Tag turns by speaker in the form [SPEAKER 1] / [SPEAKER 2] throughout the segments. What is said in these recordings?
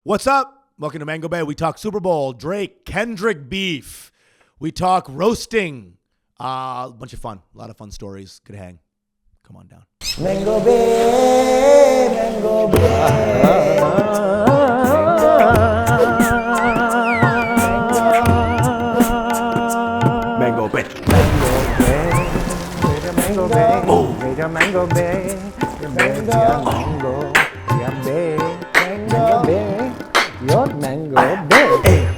[SPEAKER 1] What's up? Welcome to Mango Bay. We talk Super Bowl, Drake, Kendrick beef. We talk roasting. A bunch of fun. A lot of fun stories. Good hang. Come on down.
[SPEAKER 2] Mango Bay, Mango Bay.
[SPEAKER 1] Mango Bay.
[SPEAKER 2] Mango Bay,
[SPEAKER 1] Oh.
[SPEAKER 2] Mango Bay, Mango Bay, Mango Bay, your Mango Bay.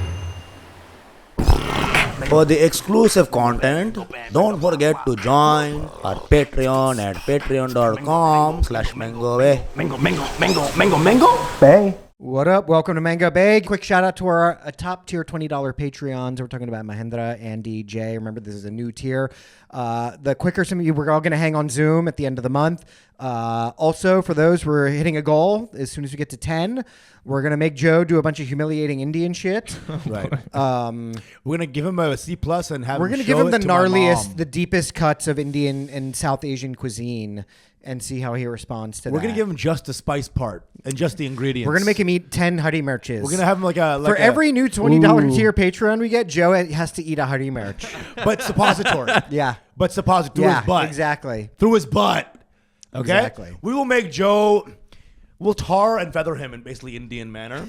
[SPEAKER 1] For the exclusive content, don't forget to join our Patreon at patreon.com/MangoBay.
[SPEAKER 2] Bay.
[SPEAKER 3] What up? Welcome to Mango Bay. Quick shout out to our top tier $20 Patreons. We're talking about Mahendra and DJ. Remember, this is a new tier. The quicker some of you, we're all going to hang on Zoom at the end of the month. Also, for those, we're hitting a goal. As soon as we get to 10, we're going to make Joe do a bunch of humiliating Indian shit.
[SPEAKER 1] Right. We're going to give him a C+ and have
[SPEAKER 3] We're
[SPEAKER 1] him
[SPEAKER 3] going to
[SPEAKER 1] show
[SPEAKER 3] give him the
[SPEAKER 1] it to my
[SPEAKER 3] gnarliest,
[SPEAKER 1] mom.
[SPEAKER 3] the deepest cuts of Indian and South Asian cuisine and see how he responds to that.
[SPEAKER 1] We're going to give him just the spice part and just the ingredients.
[SPEAKER 3] We're going to make him eat 10 Hari Mirches.
[SPEAKER 1] We're going to have him
[SPEAKER 3] For every new $20 tier Patreon we get, Joe has to eat a Hari Mirch.
[SPEAKER 1] But suppository.
[SPEAKER 3] Yeah.
[SPEAKER 1] But suppository through his butt.
[SPEAKER 3] Exactly.
[SPEAKER 1] Through his butt. Okay?
[SPEAKER 3] Exactly.
[SPEAKER 1] We will make Joe, we'll tar and feather him in basically Indian manner.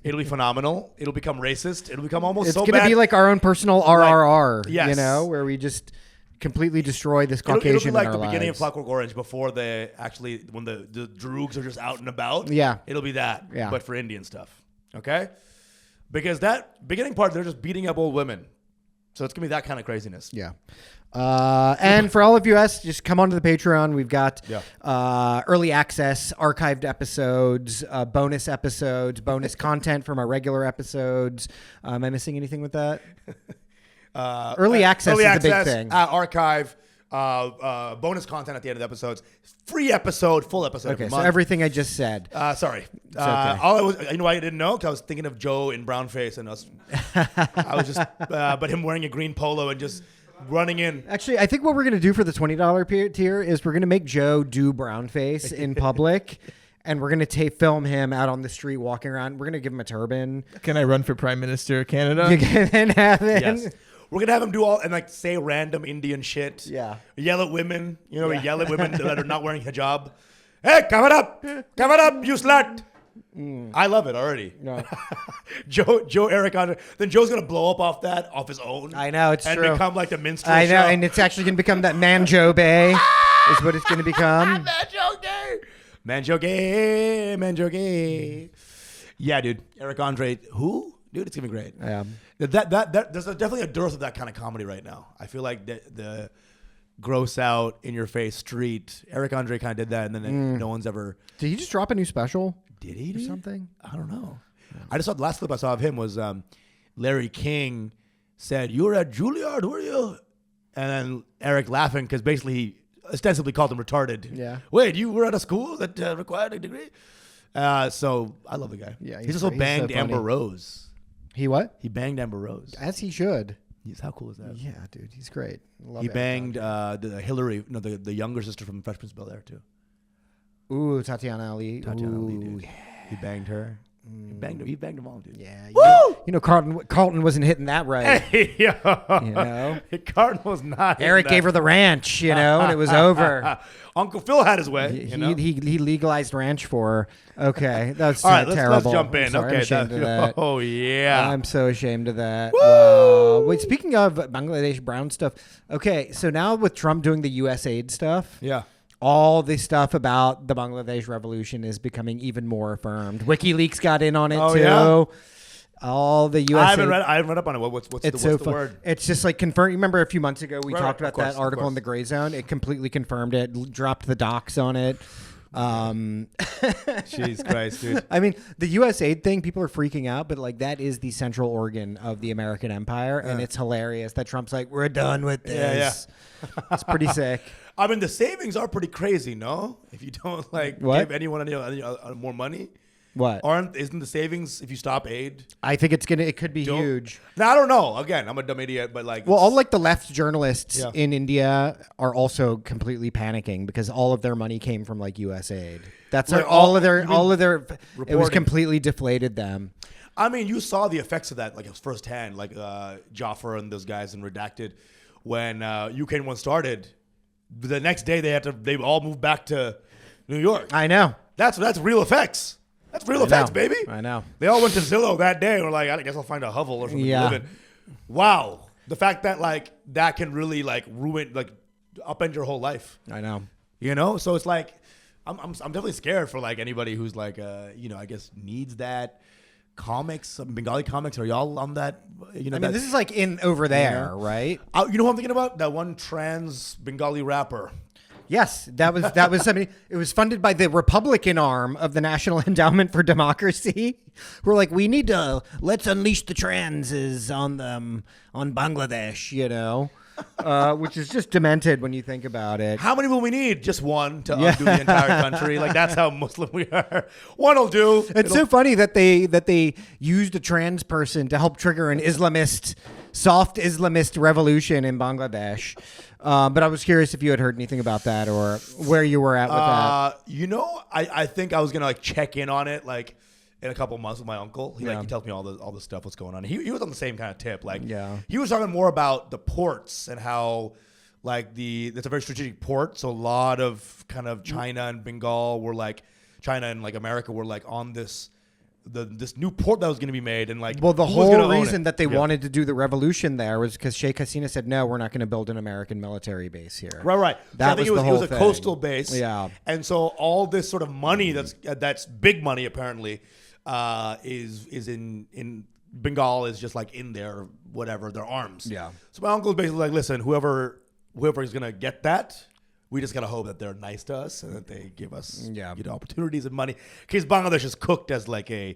[SPEAKER 1] It'll be phenomenal. It'll become racist. It'll become almost
[SPEAKER 3] It's
[SPEAKER 1] so
[SPEAKER 3] going to
[SPEAKER 1] bad.
[SPEAKER 3] be like our own personal RRR,
[SPEAKER 1] yes.
[SPEAKER 3] you know, where we just completely destroy this
[SPEAKER 1] It'll
[SPEAKER 3] Caucasian
[SPEAKER 1] be like
[SPEAKER 3] in
[SPEAKER 1] the
[SPEAKER 3] our
[SPEAKER 1] beginning of
[SPEAKER 3] lives.
[SPEAKER 1] Clockwork Orange before they actually, when the droogs are just out and about.
[SPEAKER 3] Yeah.
[SPEAKER 1] It'll be that,
[SPEAKER 3] Yeah.
[SPEAKER 1] but for Indian stuff. Okay? Because that beginning part, they're just beating up old women. So it's going to be that kind of craziness.
[SPEAKER 3] Yeah. And for all of you us, just come onto the Patreon. We've got early access, archived episodes, bonus content from our regular episodes. Am I missing anything with that? Early access is the big thing.
[SPEAKER 1] Archive, bonus content at the end of the episodes, free episode, full episode
[SPEAKER 3] Okay,
[SPEAKER 1] every
[SPEAKER 3] so
[SPEAKER 1] month.
[SPEAKER 3] everything I just said.
[SPEAKER 1] Sorry.
[SPEAKER 3] okay.
[SPEAKER 1] All I was, you know why I didn't know? Because I was thinking of Joe in brown face and us. I was just, but him wearing a green polo and just running in.
[SPEAKER 3] Actually, I think what we're going to do for the $20 tier is we're going to make Joe do brown face in public. And we're going to film him out on the street walking around. We're going to give him a turban.
[SPEAKER 4] Can I run for Prime Minister of Canada?
[SPEAKER 3] You can have it.
[SPEAKER 1] Yes. We're going to have him do all, and like say random Indian shit.
[SPEAKER 3] Yeah.
[SPEAKER 1] Yell at women. You know, we yell at women that are not wearing hijab. Hey, cover up, you slut. I love it already.
[SPEAKER 3] No.
[SPEAKER 1] Joe Eric Andre. Then Joe's gonna blow up off his own.
[SPEAKER 3] I know, it's
[SPEAKER 1] and
[SPEAKER 3] true.
[SPEAKER 1] become like the minstrel
[SPEAKER 3] I know,
[SPEAKER 1] show.
[SPEAKER 3] and it's actually going to become that Manjo Bay is what it's going to become.
[SPEAKER 1] Manjo gay. Yeah, dude. Eric Andre. Who? Dude, it's gonna be great.
[SPEAKER 3] Yeah.
[SPEAKER 1] That there's definitely a dearth of that kind of comedy right now. I feel like the gross out in your face street. Eric Andre kind of did that, and then no one's ever.
[SPEAKER 3] Did he just drop a new special?
[SPEAKER 1] Did he
[SPEAKER 3] or
[SPEAKER 1] do
[SPEAKER 3] something?
[SPEAKER 1] I don't know. I just saw the last clip I saw of him was Larry King said, "You were at Juilliard, were you?" And then Eric laughing because basically he ostensibly called him retarded.
[SPEAKER 3] Yeah.
[SPEAKER 1] Wait, you were at a school that required a degree? So I love the guy.
[SPEAKER 3] Yeah,
[SPEAKER 1] He
[SPEAKER 3] he's
[SPEAKER 1] also
[SPEAKER 3] so
[SPEAKER 1] banged
[SPEAKER 3] funny.
[SPEAKER 1] Amber Rose.
[SPEAKER 3] He what?
[SPEAKER 1] He banged Amber Rose.
[SPEAKER 3] As he should.
[SPEAKER 1] How cool is that?
[SPEAKER 3] Yeah, dude, he's great. Love
[SPEAKER 1] He
[SPEAKER 3] Eric
[SPEAKER 1] banged
[SPEAKER 3] Andre.
[SPEAKER 1] the Hillary, no, the younger sister from Fresh Prince of Bel-Air too.
[SPEAKER 3] Ooh, Tatiana Ali.
[SPEAKER 1] Tatiana Ali,
[SPEAKER 3] Ooh,
[SPEAKER 1] dude. He banged her. He banged them all, dude.
[SPEAKER 3] Yeah.
[SPEAKER 1] Woo!
[SPEAKER 3] You know, Carlton wasn't hitting that right.
[SPEAKER 1] Hey, yo.
[SPEAKER 3] You know?
[SPEAKER 1] Carton was not.
[SPEAKER 3] Eric gave her the ranch, you know, and it was over.
[SPEAKER 1] Uncle Phil had his way. you know?
[SPEAKER 3] He legalized ranch for her. Okay, that's
[SPEAKER 1] All right,
[SPEAKER 3] terrible.
[SPEAKER 1] let's jump in.
[SPEAKER 3] I'm sorry, I'm
[SPEAKER 1] Okay,
[SPEAKER 3] ashamed of that.
[SPEAKER 1] Oh yeah.
[SPEAKER 3] I'm so ashamed of that.
[SPEAKER 1] Woo!
[SPEAKER 3] Wait, speaking of Bangladesh brown stuff. Okay, so now with Trump doing the USAID stuff,
[SPEAKER 1] Yeah.
[SPEAKER 3] all the stuff about the Bangladesh revolution is becoming even more affirmed. WikiLeaks got in on it
[SPEAKER 1] Oh,
[SPEAKER 3] too.
[SPEAKER 1] yeah?
[SPEAKER 3] All the USAID.
[SPEAKER 1] I haven't read up on it. What's
[SPEAKER 3] It's
[SPEAKER 1] the
[SPEAKER 3] so fun.
[SPEAKER 1] word?
[SPEAKER 3] It's just like confirm. You remember a few months ago we
[SPEAKER 1] Right,
[SPEAKER 3] talked
[SPEAKER 1] right,
[SPEAKER 3] about
[SPEAKER 1] of course,
[SPEAKER 3] that article
[SPEAKER 1] of
[SPEAKER 3] in the Gray Zone. It completely confirmed it. Dropped the docs on it.
[SPEAKER 1] Jeez Christ, dude.
[SPEAKER 3] I mean, the USAID thing, people are freaking out, but like that is the central organ of the American empire, and it's hilarious that Trump's like, "We're done with this."
[SPEAKER 1] Yeah.
[SPEAKER 3] It's pretty sick.
[SPEAKER 1] I mean, the savings are pretty crazy, no? If you don't like
[SPEAKER 3] What?
[SPEAKER 1] give anyone any more money,
[SPEAKER 3] What?
[SPEAKER 1] Isn't the savings if you stop aid?
[SPEAKER 3] I think it could be huge.
[SPEAKER 1] Now, I don't know. Again, I'm a dumb idiot, but like,
[SPEAKER 3] Well, all like the left journalists
[SPEAKER 1] Yeah.
[SPEAKER 3] in India are also completely panicking because all of their money came from like U.S. aid. That's
[SPEAKER 1] Right,
[SPEAKER 3] all of their it was
[SPEAKER 1] reporting.
[SPEAKER 3] completely deflated them.
[SPEAKER 1] I mean, you saw the effects of that like firsthand, like Jaffer and those guys in Redacted when Ukraine one started. The next day they all moved back to New York.
[SPEAKER 3] I know.
[SPEAKER 1] That's real effects. That's real effects, baby.
[SPEAKER 3] I know.
[SPEAKER 1] They all went to Zillow that day and were like, I guess I'll find a hovel or something
[SPEAKER 3] Yeah.
[SPEAKER 1] to live in. Wow. The fact that like that can really like ruin, like upend your whole life.
[SPEAKER 3] I know.
[SPEAKER 1] You know? So it's like I'm definitely scared for like anybody who's like I guess needs that. Comics, Bengali comics, are y'all on that? You know,
[SPEAKER 3] I mean, this is like in over there, right?
[SPEAKER 1] You know who I'm thinking about? That one trans Bengali rapper.
[SPEAKER 3] Yes, that was somebody. It was funded by the Republican arm of the National Endowment for Democracy. We're like, we need to let's unleash the transes on them on Bangladesh, which is just demented when you think about it.
[SPEAKER 1] How many will we need? Just one to undo the entire country. Like that's how Muslim we are. One will do.
[SPEAKER 3] It's so funny that they used a trans person to help trigger an soft Islamist revolution in Bangladesh. But I was curious if you had heard anything about that or where you were at with that.
[SPEAKER 1] I think I was gonna like check in on it like in a couple months with my uncle. He tells me all the stuff what's going on. He was on the same kind of tip. Like he was talking more about the ports and how like it's a very strategic port. So a lot of kind of China and Bengal were like China and like America were like on this new port that was going to be made and like
[SPEAKER 3] well the
[SPEAKER 1] who was gonna
[SPEAKER 3] whole
[SPEAKER 1] own
[SPEAKER 3] reason
[SPEAKER 1] it?
[SPEAKER 3] that they wanted to do the revolution there was because Sheikh Hasina said no, we're not going to build an American military base here.
[SPEAKER 1] Right.
[SPEAKER 3] That
[SPEAKER 1] so I think
[SPEAKER 3] was the whole
[SPEAKER 1] it was a
[SPEAKER 3] thing.
[SPEAKER 1] coastal base.
[SPEAKER 3] Yeah.
[SPEAKER 1] And so all this sort of money that's big money apparently is in Bengal is just like in their arms.
[SPEAKER 3] Yeah.
[SPEAKER 1] So my uncle is basically like, listen, whoever is gonna get that, we just gotta hope that they're nice to us and that they give us opportunities and money. Because Bangladesh is cooked as like we're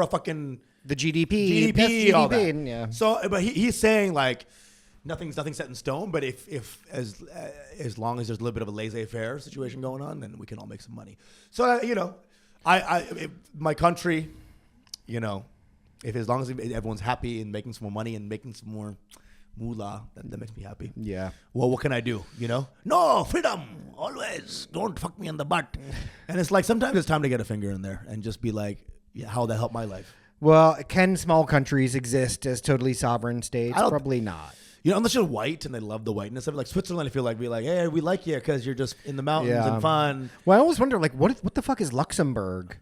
[SPEAKER 1] a fucking
[SPEAKER 3] The GDP,
[SPEAKER 1] GDP, all that.
[SPEAKER 3] yeah.
[SPEAKER 1] So, but he's saying like nothing's set in stone. But if as long as there's a little bit of a laissez-faire situation going on, then we can all make some money. So if my country, if as long as everyone's happy and making some more money and making some more moolah, that makes me happy.
[SPEAKER 3] Yeah.
[SPEAKER 1] Well, what can I do? No freedom always. Don't fuck me in the butt. And it's like sometimes it's time to get a finger in there and just be like, how will that help my life?
[SPEAKER 3] Well, can small countries exist as totally sovereign states? Probably not.
[SPEAKER 1] Unless you're white and they love the whiteness of it. Like Switzerland, I feel like be like, hey, we like you because you're just in the mountains and fun.
[SPEAKER 3] Well, I always wonder, like, what the fuck is Luxembourg?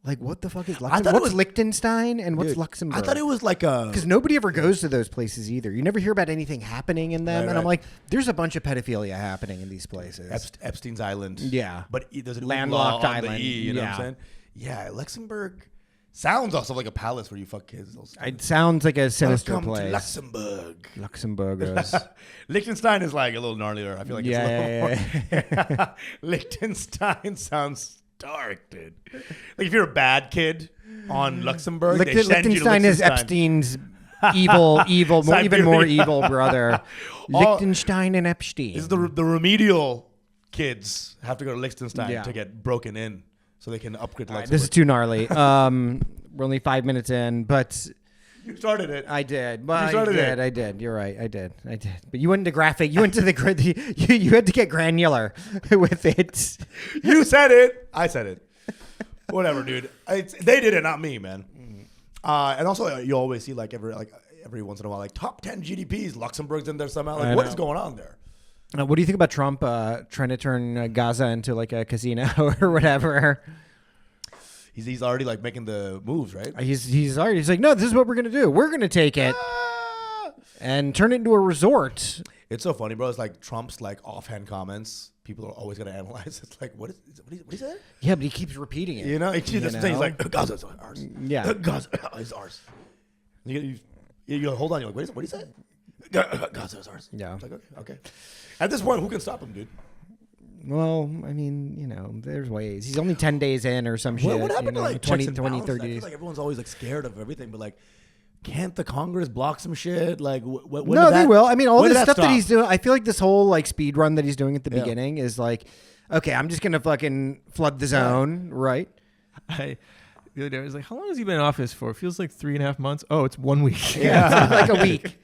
[SPEAKER 3] Like, what the fuck is Luxembourg? What's Liechtenstein and what's Luxembourg?
[SPEAKER 1] I thought it was like a...
[SPEAKER 3] Because nobody ever goes to those places either. You never hear about anything happening in them. And I'm like, there's a bunch of pedophilia happening in these places.
[SPEAKER 1] Epstein's Island.
[SPEAKER 3] Yeah.
[SPEAKER 1] But there's a
[SPEAKER 3] landlocked
[SPEAKER 1] island.
[SPEAKER 3] island.
[SPEAKER 1] You know what I'm saying? Yeah, Luxembourg sounds also like a palace where you fuck kids.
[SPEAKER 3] It sounds like a sinister
[SPEAKER 1] Welcome
[SPEAKER 3] place.
[SPEAKER 1] to Luxembourg.
[SPEAKER 3] Luxembourgers.
[SPEAKER 1] Liechtenstein is like a little gnarlier. I feel like it's a little more... Liechtenstein sounds dark, dude. Like if you're a bad kid on Luxembourg, they send you to
[SPEAKER 3] Liechtenstein is
[SPEAKER 1] Liechtenstein.
[SPEAKER 3] Epstein's even more evil brother. Liechtenstein and Epstein.
[SPEAKER 1] This is the remedial kids have to go to Liechtenstein
[SPEAKER 3] Yeah.
[SPEAKER 1] to get broken in so they can upgrade to Luxembourg.
[SPEAKER 3] This is too gnarly. We're only 5 minutes in, but
[SPEAKER 1] You started it.
[SPEAKER 3] I did. Well,
[SPEAKER 1] You started it.
[SPEAKER 3] I did. You're right. I did. But you went into graphic. You went to you had to get granular with it.
[SPEAKER 1] You said it. I said it. Whatever, dude. They did it, not me, man. And also, you always see like every once in a while, like top 10 GDPs. Luxembourg's in there somehow. Like, what is going on there?
[SPEAKER 3] What do you think about Trump trying to turn Gaza into like a casino or whatever?
[SPEAKER 1] He's already like making the moves, right?
[SPEAKER 3] He's like, no, this is what we're gonna do. We're gonna take it and turn it into a resort.
[SPEAKER 1] It's so funny, bro. It's like Trump's like offhand comments. People are always gonna analyze. It's like, what he said?
[SPEAKER 3] Yeah, but he keeps repeating it.
[SPEAKER 1] He's like, Gaza's ours.
[SPEAKER 3] Yeah.
[SPEAKER 1] Gaza is ours. You go, hold on. You're like, what did he say? Gaza is ours.
[SPEAKER 3] Yeah.
[SPEAKER 1] It's like, okay. At this point, who can stop him, dude?
[SPEAKER 3] Well, I mean, there's ways. He's only 10 days in or some shit.
[SPEAKER 1] What happened to like
[SPEAKER 3] 20,
[SPEAKER 1] checks and
[SPEAKER 3] 20
[SPEAKER 1] balances?
[SPEAKER 3] 30
[SPEAKER 1] I feel
[SPEAKER 3] days.
[SPEAKER 1] like everyone's always like scared of everything, but like can't the Congress block some shit? Like,
[SPEAKER 3] no, they will. I mean, all this stuff that he's
[SPEAKER 1] doing.
[SPEAKER 3] doing. I feel like this whole like speed run that he's doing at the beginning is like, okay, I'm just gonna fucking flood the zone, right?
[SPEAKER 4] The other day I was like, how long has he been in office for? It feels like 3.5 months. Oh, it's 1 week.
[SPEAKER 3] Yeah, like a week.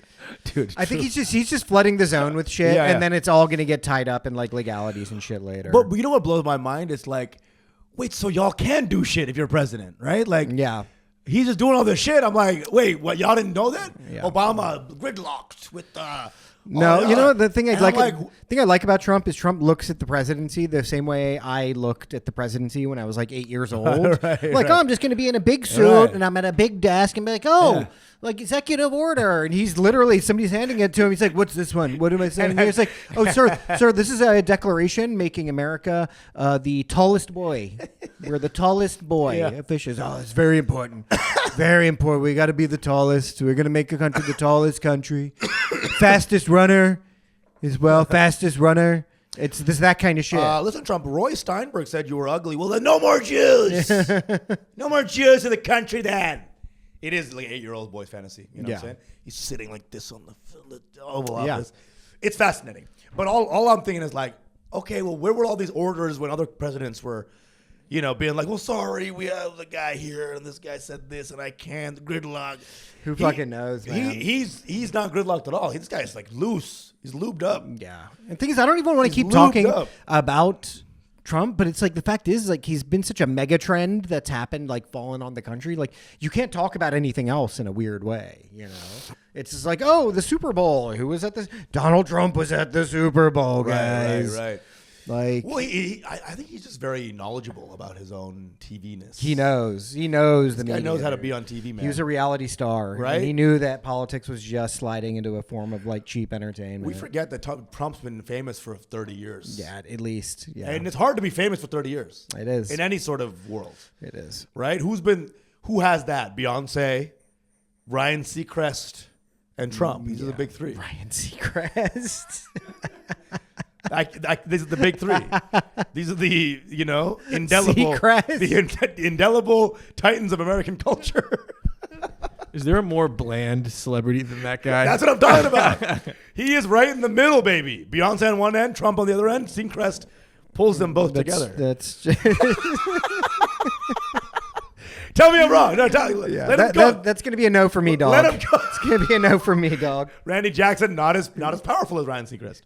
[SPEAKER 1] Dude,
[SPEAKER 3] I think he's just flooding the zone with shit, and then it's all gonna get tied up in like legalities and shit later.
[SPEAKER 1] But you know what blows my mind? It's like, wait, so y'all can do shit if you're president, right? Like,
[SPEAKER 3] yeah.
[SPEAKER 1] He's just doing all this shit. I'm like, wait, what? Y'all didn't know that?
[SPEAKER 3] Yeah.
[SPEAKER 1] Obama gridlocked with
[SPEAKER 3] No, you know the thing I like about Trump is Trump looks at the presidency the same way I looked at the presidency when I was like 8 years old. Oh, I'm just going to be in a big suit and I'm at a big desk and be like, like executive order, and he's literally somebody's handing it to him. He's like, "What's this one? What am I saying?" And he's like, "Oh, sir, this is a declaration making America the tallest boy. We're the tallest boy of fishes. Oh, it's very important, very important. We got to be the tallest. We're gonna make the country the tallest country, fastest runner as well, fastest runner." It's that kind of shit.
[SPEAKER 1] Listen, Trump, Roy Steinberg said you were ugly. Well, then no more Jews. No more Jews in the country then. It is like an 8-year-old boy's fantasy. You know what I'm saying? He's sitting like this on the Oval Office. It's fascinating. But all I'm thinking is like, okay, well, where were all these orders when other presidents were, being like, well, sorry, we have the guy here, and this guy said this, and I can't. Gridlock.
[SPEAKER 3] Who fucking knows, man?
[SPEAKER 1] He's not gridlocked at all. This guy's like loose. He's lubed up.
[SPEAKER 3] Yeah. And the thing is, I don't even want to keep talking about Trump, but it's like the fact is like he's been such a mega trend that's happened, like fallen on the country. Like you can't talk about anything else in a weird way, It's just like, oh, the Super Bowl. Who was at this? Donald Trump was at the Super Bowl, guys.
[SPEAKER 1] Right.
[SPEAKER 3] Like,
[SPEAKER 1] well, I think he's just very knowledgeable about his own TV-ness.
[SPEAKER 3] He knows. He knows the media.
[SPEAKER 1] Guy knows how to be on TV, man.
[SPEAKER 3] He was a reality star,
[SPEAKER 1] right?
[SPEAKER 3] And he knew that politics was just sliding into a form of like cheap entertainment.
[SPEAKER 1] We forget that Trump's been famous for 30 years.
[SPEAKER 3] Yeah, at least. Yeah,
[SPEAKER 1] and it's hard to be famous for 30 years.
[SPEAKER 3] It is
[SPEAKER 1] in any sort of world.
[SPEAKER 3] It is
[SPEAKER 1] right. Who has that? Beyonce, Ryan Seacrest, and Trump. These are the big three.
[SPEAKER 3] Ryan Seacrest.
[SPEAKER 1] These are the big three. These are the indelible titans of American culture.
[SPEAKER 4] Is there a more bland celebrity than that guy?
[SPEAKER 1] That's what I'm talking about. He is right in the middle, baby. Beyonce on one end, Trump on the other end. Seacrest pulls them both together.
[SPEAKER 3] That's.
[SPEAKER 1] Tell me I'm wrong. No, let him go.
[SPEAKER 3] That's going to be a no for me, dog.
[SPEAKER 1] Let him go.
[SPEAKER 3] It's going to be a no for me, dog.
[SPEAKER 1] Randy Jackson, not as powerful as Ryan Seacrest.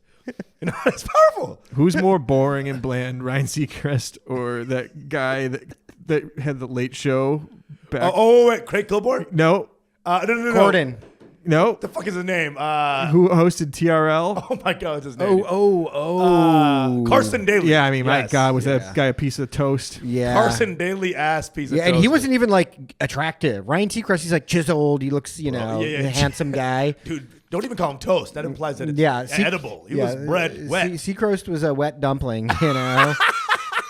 [SPEAKER 1] Not as powerful.
[SPEAKER 4] Who's more boring and bland, Ryan Seacrest or that guy that had the Late Show back?
[SPEAKER 1] Wait, Craig Kilborn?
[SPEAKER 4] No.
[SPEAKER 1] No.
[SPEAKER 3] Corden.
[SPEAKER 4] No.
[SPEAKER 1] What the fuck is his name?
[SPEAKER 4] Who hosted TRL?
[SPEAKER 1] Oh my God, what's his name? Carson Daly.
[SPEAKER 4] Yeah, I mean, my God, was that guy a piece of toast?
[SPEAKER 3] Yeah.
[SPEAKER 1] Carson Daly ass piece of toast.
[SPEAKER 3] And he wasn't even like attractive. Ryan Seacrest, he's like chiseled. He looks, a handsome guy.
[SPEAKER 1] Dude, don't even call him toast. That implies that it's edible. He was bread wet.
[SPEAKER 3] Seacrest was a wet dumpling,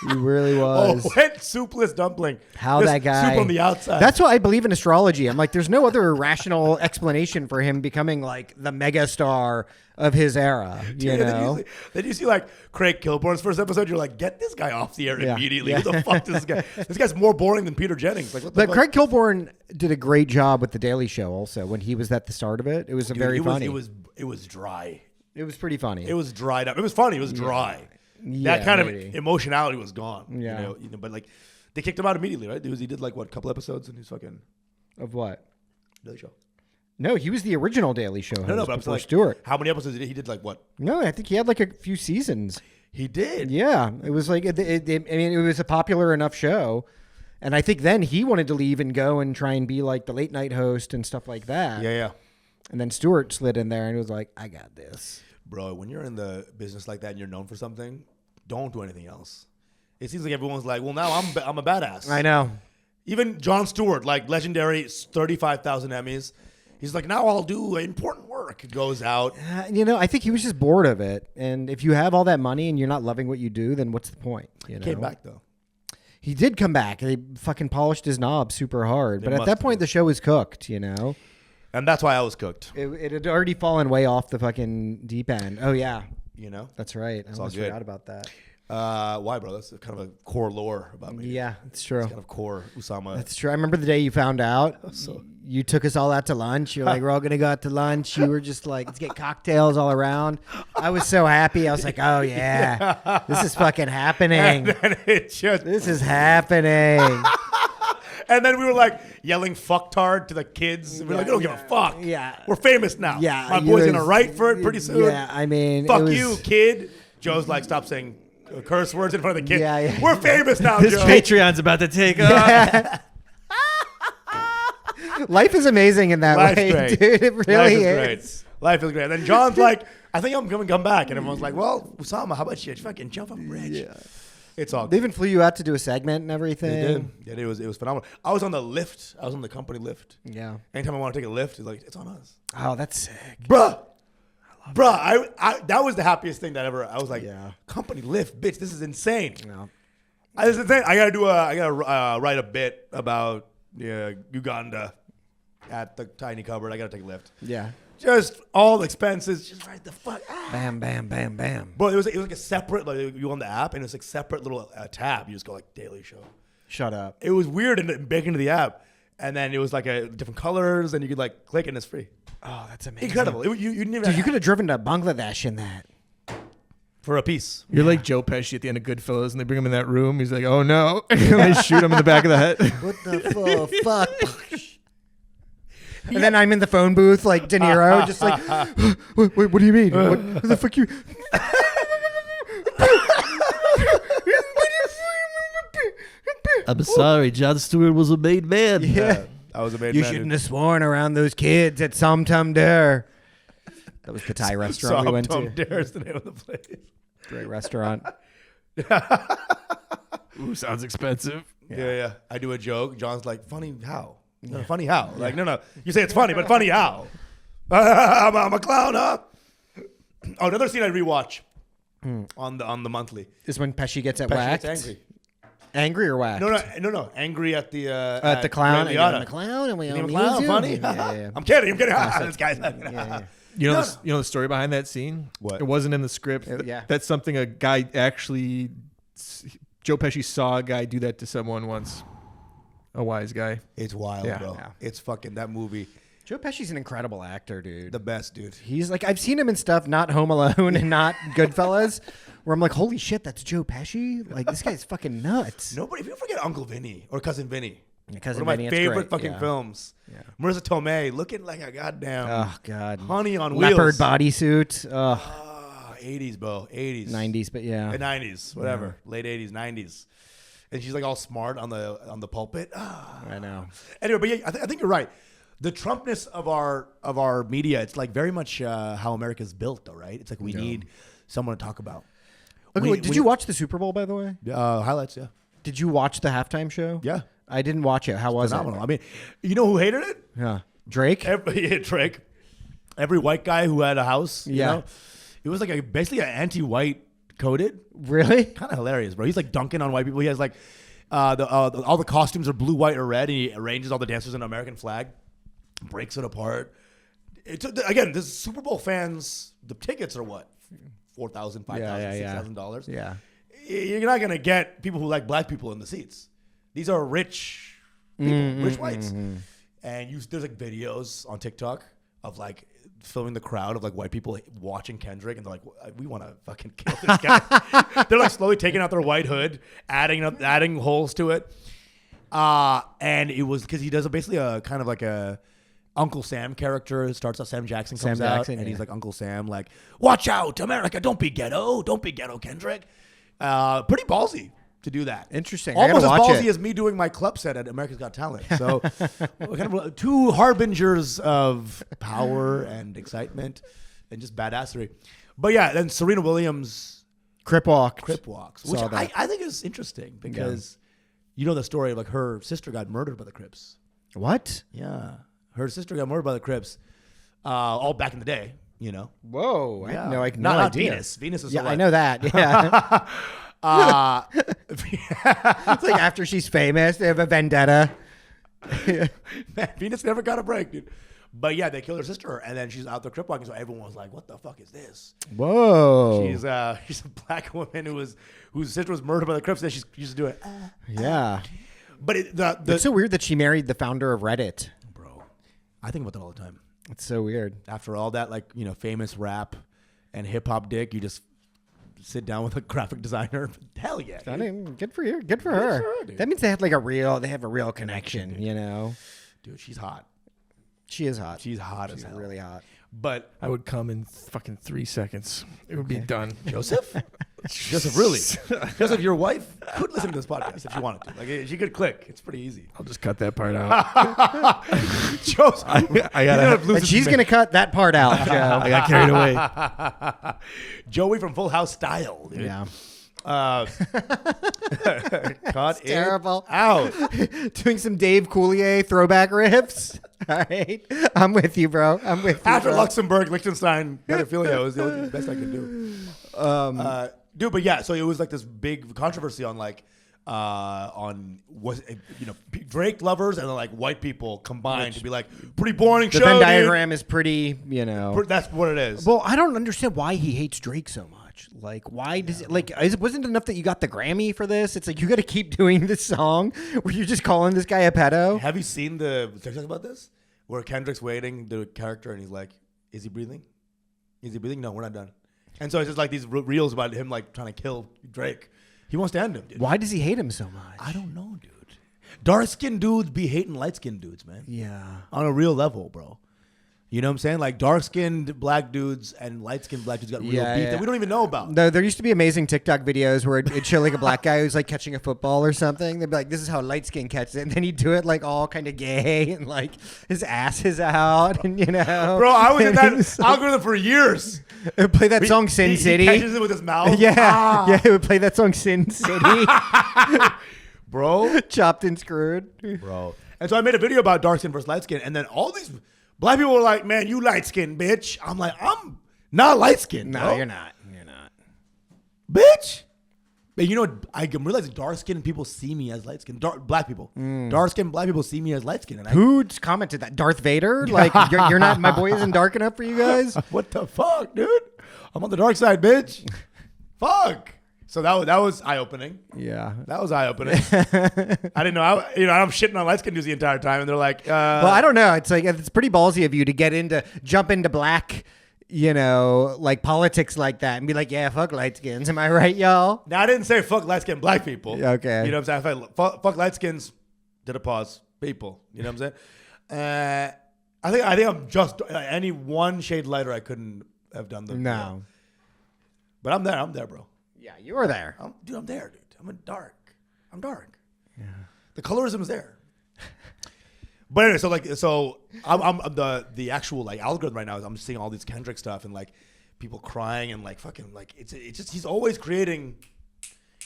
[SPEAKER 3] He really was.
[SPEAKER 1] Wet, soupless dumpling.
[SPEAKER 3] How
[SPEAKER 1] just
[SPEAKER 3] that guy.
[SPEAKER 1] Soup on the outside.
[SPEAKER 3] That's why I believe in astrology. I'm like, there's no other rational explanation for him becoming like the mega star of his era. Then
[SPEAKER 1] you see like Craig Kilborn's first episode. You're like, get this guy off the air immediately. Who the fuck is this guy? This guy's more boring than Peter Jennings. Like, what the fuck?
[SPEAKER 3] Craig Kilborn did a great job with the Daily Show. Also, when he was at the start of it, it was very funny.
[SPEAKER 1] It was dry.
[SPEAKER 3] It was pretty funny.
[SPEAKER 1] It was dried up. It was funny. It was dry.
[SPEAKER 3] Yeah,
[SPEAKER 1] that kind of emotionality was gone. Yeah. But like they kicked him out immediately, right? He did like what, a couple episodes and he's fucking
[SPEAKER 3] of what?
[SPEAKER 1] Daily Show.
[SPEAKER 3] No, he was the original Daily Show host.
[SPEAKER 1] No, but
[SPEAKER 3] before
[SPEAKER 1] like,
[SPEAKER 3] Stewart.
[SPEAKER 1] How many episodes did he? He did like what?
[SPEAKER 3] No, I think he had like a few seasons.
[SPEAKER 1] He did.
[SPEAKER 3] Yeah, it was like it was a popular enough show, and I think then he wanted to leave and go and try and be like the late night host and stuff like that.
[SPEAKER 1] Yeah.
[SPEAKER 3] And then Stewart slid in there and was like, "I got this."
[SPEAKER 1] Bro, when you're in the business like that and you're known for something, don't do anything else. It seems like everyone's like, well, now I'm a badass.
[SPEAKER 3] I know.
[SPEAKER 1] Even Jon Stewart, like legendary 35,000 Emmys. He's like, now I'll do important work. Goes out.
[SPEAKER 3] I think he was just bored of it. And if you have all that money and you're not loving what you do, then what's the point?
[SPEAKER 1] Came back, though.
[SPEAKER 3] He did come back. They fucking polished his knob super hard. But at that point, the show was cooked,
[SPEAKER 1] And that's why I was cooked.
[SPEAKER 3] It had already fallen way off the fucking deep end. Oh, yeah.
[SPEAKER 1] That's
[SPEAKER 3] right.
[SPEAKER 1] It's
[SPEAKER 3] I almost forgot about that.
[SPEAKER 1] Why, bro? That's kind of a core lore about me.
[SPEAKER 3] Yeah, it's true.
[SPEAKER 1] It's kind of core Usama.
[SPEAKER 3] That's true. I remember the day you found out. You took us all out to lunch. You're like, we're all going to go out to lunch. You were just like, let's get cocktails all around. I was so happy. I was like, oh, yeah. This is fucking happening.
[SPEAKER 1] And
[SPEAKER 3] This is happening.
[SPEAKER 1] And then we were like yelling fucktard to the kids. We're like, we don't give a fuck.
[SPEAKER 3] Yeah.
[SPEAKER 1] We're famous now.
[SPEAKER 3] Yeah.
[SPEAKER 1] My boy's going to write for it pretty soon.
[SPEAKER 3] Yeah, I mean.
[SPEAKER 1] Fuck you, kid. Joe's like, stop saying curse words in front of the kid.
[SPEAKER 3] Yeah.
[SPEAKER 1] We're famous now,
[SPEAKER 4] This
[SPEAKER 1] Joe.
[SPEAKER 4] Patreon's about to take off.
[SPEAKER 3] Life is amazing in that
[SPEAKER 1] Life's
[SPEAKER 3] way,
[SPEAKER 1] great.
[SPEAKER 3] dude. It
[SPEAKER 1] Life
[SPEAKER 3] really
[SPEAKER 1] is
[SPEAKER 3] is.
[SPEAKER 1] great. Life is great. And then John's like, I think I'm going to come back. And everyone's like, well, Usama, how about you fucking jump up bridge? Yeah. It's all
[SPEAKER 3] They
[SPEAKER 1] good.
[SPEAKER 3] even flew you out to do a segment and everything.
[SPEAKER 1] They did. Yeah, it was phenomenal. I was on the lift. I was on the company lift.
[SPEAKER 3] Yeah.
[SPEAKER 1] Anytime I want to take a lift, it's like, it's on us.
[SPEAKER 3] Oh, that's sick.
[SPEAKER 1] Bruh. I that was the happiest thing that ever. I was like,
[SPEAKER 3] Yeah.
[SPEAKER 1] company lift, bitch. This is insane.
[SPEAKER 3] No.
[SPEAKER 1] This is insane. I gotta write a bit about Uganda at the tiny cupboard. I gotta take a lift.
[SPEAKER 3] Yeah.
[SPEAKER 1] Just all expenses. Just right the fuck.
[SPEAKER 3] Bam, bam, bam, bam.
[SPEAKER 1] But it was like a separate. Like you on the app, and it was like separate little tab. You just go like Daily Show.
[SPEAKER 3] Shut up.
[SPEAKER 1] It was weird and baked into the app, and then it was like a different colors, and you could like click, and it's free.
[SPEAKER 3] Oh, that's amazing.
[SPEAKER 1] Incredible. You didn't even
[SPEAKER 3] Dude, you could have driven to Bangladesh in that.
[SPEAKER 1] for a piece.
[SPEAKER 4] You're like Joe Pesci at the end of Goodfellas, and they bring him in that room. He's like, "Oh no!" and they shoot him in the back of the head.
[SPEAKER 3] What the fuck? And then I'm in the phone booth like De Niro, just like, what do you mean? What the fuck you?
[SPEAKER 5] I'm sorry, Jon Stewart was a made man.
[SPEAKER 3] Yeah.
[SPEAKER 1] I was a made
[SPEAKER 3] You
[SPEAKER 1] man.
[SPEAKER 3] shouldn't have sworn around those kids at Somtum Dare. That was the Thai restaurant we went to.
[SPEAKER 1] Dare's the name of the place.
[SPEAKER 3] Great restaurant.
[SPEAKER 4] Ooh, sounds expensive.
[SPEAKER 1] Yeah. I do a joke. John's like, funny how? No, funny how? Like, no. You say it's funny, but funny how? I'm a clown, huh? Oh, another scene I rewatch on the monthly.
[SPEAKER 3] Is when Pesci gets at
[SPEAKER 1] Pesci
[SPEAKER 3] whacked.
[SPEAKER 1] gets angry.
[SPEAKER 3] Angry or whacked?
[SPEAKER 1] No. Angry at the
[SPEAKER 3] At the clown.
[SPEAKER 1] Ray
[SPEAKER 3] And
[SPEAKER 1] Liotta.
[SPEAKER 3] the clown, and we
[SPEAKER 1] You
[SPEAKER 3] all
[SPEAKER 1] name a clown
[SPEAKER 3] use
[SPEAKER 1] funny?
[SPEAKER 3] you. Yeah.
[SPEAKER 1] I'm kidding. This guy's like,
[SPEAKER 3] Yeah.
[SPEAKER 4] You know the story behind that scene?
[SPEAKER 1] What?
[SPEAKER 4] It wasn't in the script.
[SPEAKER 3] Yeah.
[SPEAKER 4] That's something a guy actually. Joe Pesci saw a guy do that to someone once. A wise guy.
[SPEAKER 1] It's wild,
[SPEAKER 4] Yeah.
[SPEAKER 1] bro.
[SPEAKER 3] Yeah.
[SPEAKER 1] It's fucking that movie.
[SPEAKER 3] Joe Pesci's an incredible actor, dude.
[SPEAKER 1] The best, dude.
[SPEAKER 3] He's like, I've seen him in stuff, not Home Alone and not Goodfellas, where I'm like, holy shit, that's Joe Pesci? Like, this guy's fucking nuts.
[SPEAKER 1] Nobody, if you forget Uncle Vinny or Cousin Vinny.
[SPEAKER 3] Cousin
[SPEAKER 1] One of
[SPEAKER 3] Vinny,
[SPEAKER 1] my
[SPEAKER 3] it's
[SPEAKER 1] favorite
[SPEAKER 3] great.
[SPEAKER 1] fucking
[SPEAKER 3] Yeah.
[SPEAKER 1] films.
[SPEAKER 3] Yeah.
[SPEAKER 1] Marissa Tomei looking like a goddamn
[SPEAKER 3] Oh, God.
[SPEAKER 1] honey on wheels.
[SPEAKER 3] Leopard bodysuit. Ugh.
[SPEAKER 1] 80s, bro. 80s.
[SPEAKER 3] 90s, but yeah.
[SPEAKER 1] The 90s, whatever. Late 80s, 90s. And she's like all smart on the pulpit.
[SPEAKER 3] I know.
[SPEAKER 1] Anyway, but yeah, I think you're right. The Trumpness of our media, it's like very much how America's built, though, right? It's like we need someone to talk about.
[SPEAKER 3] Okay, wait, did you watch the Super Bowl, by the way?
[SPEAKER 1] Highlights, yeah.
[SPEAKER 3] Did you watch the halftime show?
[SPEAKER 1] Yeah.
[SPEAKER 3] I didn't watch it. How was
[SPEAKER 1] Phenomenal.
[SPEAKER 3] it?
[SPEAKER 1] I mean, you know who hated it?
[SPEAKER 3] Yeah. Drake?
[SPEAKER 1] Drake. Every white guy who had a house, you
[SPEAKER 3] Yeah.
[SPEAKER 1] know? It was like basically an anti-white coded.
[SPEAKER 3] Really?
[SPEAKER 1] Kind of hilarious, bro. He's like dunking on white people. He has like all the costumes are blue, white, or red, and he arranges all the dancers in an American flag, breaks it apart. Again, this Super Bowl fans, the tickets are what? $4,000, $5,000, $6,000.
[SPEAKER 3] Yeah.
[SPEAKER 1] You're not gonna get people who like black people in the seats. These are rich people, rich whites. And there's like videos on TikTok of like filming the crowd of like white people watching Kendrick, and they're like, we want to fucking kill this guy. They're like slowly taking out their white hood, adding holes to it. And it was because he does basically a kind of like a Uncle Sam character. It starts out, Sam Jackson comes out, and he's like Uncle Sam, like, watch out, America, don't be ghetto, Kendrick. Pretty ballsy to do that.
[SPEAKER 3] Interesting.
[SPEAKER 1] Almost as
[SPEAKER 3] I gotta watch
[SPEAKER 1] ballsy
[SPEAKER 3] it.
[SPEAKER 1] as me doing my club set at America's Got Talent. So kind of two harbingers of power and excitement and just badassery. But yeah, then Serena Williams
[SPEAKER 3] Crip walks,
[SPEAKER 1] which I think is interesting because you know the story of like her sister got murdered by the Crips.
[SPEAKER 3] What?
[SPEAKER 1] Yeah. Her sister got murdered by the Crips all back in the day, you know.
[SPEAKER 3] Whoa.
[SPEAKER 1] Yeah.
[SPEAKER 3] No
[SPEAKER 1] Not
[SPEAKER 3] idea.
[SPEAKER 1] Venus. Venus is
[SPEAKER 3] Yeah,
[SPEAKER 1] alive.
[SPEAKER 3] I know that. Yeah. It's like after she's famous, they have a vendetta.
[SPEAKER 1] Man, Venus never got a break, dude. But yeah, they killed her sister, and then she's out there crip walking. So everyone was like, "What the fuck is this?"
[SPEAKER 3] Whoa.
[SPEAKER 1] She's a black woman whose sister was murdered by the Crips, and she used to do it.
[SPEAKER 3] Yeah.
[SPEAKER 1] But
[SPEAKER 3] It's so weird that she married the founder of Reddit.
[SPEAKER 1] bro, I think about that all the time.
[SPEAKER 3] It's so weird.
[SPEAKER 1] After all that, like, famous rap and hip hop dick, you just sit down with a graphic designer. Hell yeah.
[SPEAKER 3] I mean, good for you. Good for her.
[SPEAKER 1] dude.
[SPEAKER 3] That means they have they have a real connection,
[SPEAKER 1] Dude, she's hot.
[SPEAKER 3] She is hot.
[SPEAKER 1] She's hot as
[SPEAKER 3] She's
[SPEAKER 1] hell.
[SPEAKER 3] really hot.
[SPEAKER 1] But
[SPEAKER 4] I would come in fucking 3 seconds. It would be done.
[SPEAKER 1] Joseph? Joseph, really? Joseph, your wife could listen to this podcast if she wanted to. Like, she could click. It's pretty easy.
[SPEAKER 4] I'll just cut that part out.
[SPEAKER 1] Joseph.
[SPEAKER 4] I gotta.
[SPEAKER 3] And she's going to cut that part out, Joe.
[SPEAKER 4] I got carried away.
[SPEAKER 1] Joey from Full House Style, dude.
[SPEAKER 3] Yeah.
[SPEAKER 1] Cut it
[SPEAKER 3] Terrible.
[SPEAKER 1] out.
[SPEAKER 3] Doing some Dave Coulier throwback riffs. All right. I'm with you, bro. I'm with you.
[SPEAKER 1] After
[SPEAKER 3] bro.
[SPEAKER 1] Luxembourg, Liechtenstein, pedophilia was the only best I could do. Dude, but yeah, so it was like this big controversy on Drake lovers and then like white people combined to be like pretty boring
[SPEAKER 3] The
[SPEAKER 1] show.
[SPEAKER 3] Venn
[SPEAKER 1] dude.
[SPEAKER 3] diagram is pretty,
[SPEAKER 1] That's what it is.
[SPEAKER 3] Well, I don't understand why he hates Drake so much. Like, why does it, wasn't it enough that you got the Grammy for this? It's like, you got to keep doing this song where you're just calling this guy a pedo.
[SPEAKER 1] Have you seen the TikTok about this? Where Kendrick's waiting, the character, and he's like, is he breathing? Is he breathing? No, we're not done. And so it's just like these reels about him like trying to kill Drake. He wants to end him, dude.
[SPEAKER 3] Why does he hate him so much?
[SPEAKER 1] I don't know, dude. Dark-skinned dudes be hating light-skinned dudes, man.
[SPEAKER 3] Yeah.
[SPEAKER 1] On a real level, bro. You know what I'm saying? Like dark-skinned black dudes and light-skinned black dudes got real beef that we don't even know about.
[SPEAKER 3] No, there used to be amazing TikTok videos where it'd show like a black guy who's like catching a football or something. They'd be like, this is how light skin catches it. And then he'd do it like all kind of gay and like his ass is out and
[SPEAKER 1] Bro, I was in that algorithm for years.
[SPEAKER 3] It would play that song Sin City.
[SPEAKER 1] He catches it with his mouth.
[SPEAKER 3] Yeah. Yeah, it would play that song Sin City.
[SPEAKER 1] Bro.
[SPEAKER 3] Chopped and screwed.
[SPEAKER 1] Bro. And so I made a video about dark skin versus light skin. And then all these black people were like, man, you light skinned, bitch. I'm like, I'm not light skinned.
[SPEAKER 3] No,
[SPEAKER 1] bro.
[SPEAKER 3] you're not. You're not.
[SPEAKER 1] Bitch. But you know what? I'm realizing dark skinned people see me as light skinned. Black people. Dark skinned black people see me as light skinned.
[SPEAKER 3] Who's commented that? Darth Vader? Like, you're not, my boy isn't dark enough for you guys?
[SPEAKER 1] What the fuck, dude? I'm on the dark side, bitch. Fuck. So that was eye opening.
[SPEAKER 3] Yeah.
[SPEAKER 1] That was eye opening. I didn't know. I'm shitting on light skinned dudes the entire time, and they're like,
[SPEAKER 3] well, I don't know. It's like, it's pretty ballsy of you to jump into black, like politics like that and be like, yeah, fuck light skins. Am I right, y'all?
[SPEAKER 1] Now I didn't say fuck light skinned black people.
[SPEAKER 3] Okay.
[SPEAKER 1] You know what I'm saying? Fuck light skins. Did a pause. People. You know what I'm saying? I think I'm just any one shade lighter. I couldn't have done the.
[SPEAKER 3] No.
[SPEAKER 1] But I'm there. I'm there, bro.
[SPEAKER 3] Yeah, you were there.
[SPEAKER 1] I'm there, dude. I'm dark. Yeah. The colorism is there. But anyway, so I'm the actual like algorithm right now is I'm seeing all these Kendrick stuff and like people crying and like fucking like it's just he's always creating.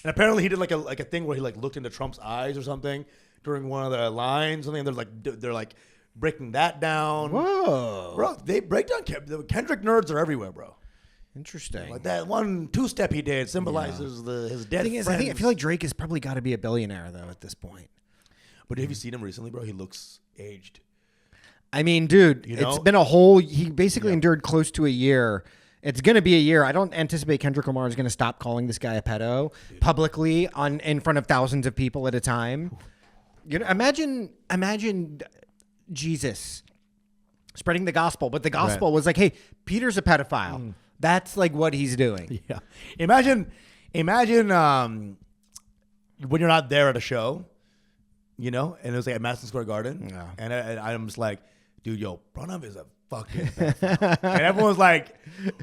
[SPEAKER 1] And apparently he did like a thing where he like looked into Trump's eyes or something during one of the lines. Something and they're like breaking that down.
[SPEAKER 3] Whoa,
[SPEAKER 1] bro! They break down the Kendrick nerds are everywhere, bro.
[SPEAKER 3] Interesting.
[SPEAKER 1] Like that 1-2 he did symbolizes his dead friends.
[SPEAKER 3] I feel like Drake has probably got to be a billionaire though at this point.
[SPEAKER 1] But have you seen him recently, bro? He looks aged.
[SPEAKER 3] I mean, dude,
[SPEAKER 1] You know?
[SPEAKER 3] it's been he basically endured close to a year. It's going to be a year. I don't anticipate Kendrick Lamar is going to stop calling this guy a pedo publicly in front of thousands of people at a time. You know, imagine Jesus spreading the gospel, but the gospel was like, hey, Peter's a pedophile. That's like what he's doing.
[SPEAKER 1] Yeah. Imagine when you're not there at a show, you know, and it was like at Madison Square Garden, and I'm just like, dude, yo, Pranav is a fucking pedophile. And everyone's like,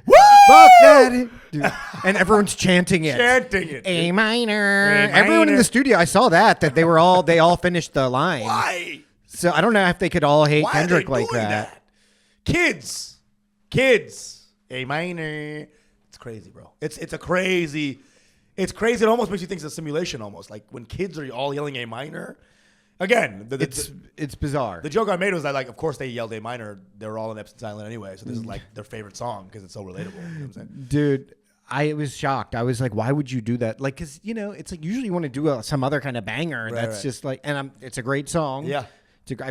[SPEAKER 1] woo!
[SPEAKER 3] Fuck that. Dude. And everyone's chanting it. A minor. Everyone in the studio, I saw that they all finished the line.
[SPEAKER 1] Why?
[SPEAKER 3] So I don't know if they could all hate
[SPEAKER 1] Why
[SPEAKER 3] Kendrick
[SPEAKER 1] are they
[SPEAKER 3] like
[SPEAKER 1] doing
[SPEAKER 3] that.
[SPEAKER 1] Kids, A minor. It's crazy, bro. It's crazy. It almost makes you think it's a simulation almost. Like when kids are all yelling A minor. Again,
[SPEAKER 3] it's bizarre.
[SPEAKER 1] The joke I made was that, like, of course they yelled A minor. They were all in Epstein Island anyway, so this is like their favorite song because it's so relatable. You know what I'm saying?
[SPEAKER 3] Dude, I was shocked. I was like, why would you do that? Like, because, it's like usually you want to do some other kind of banger. That's just like, and it's a great song.
[SPEAKER 1] Yeah.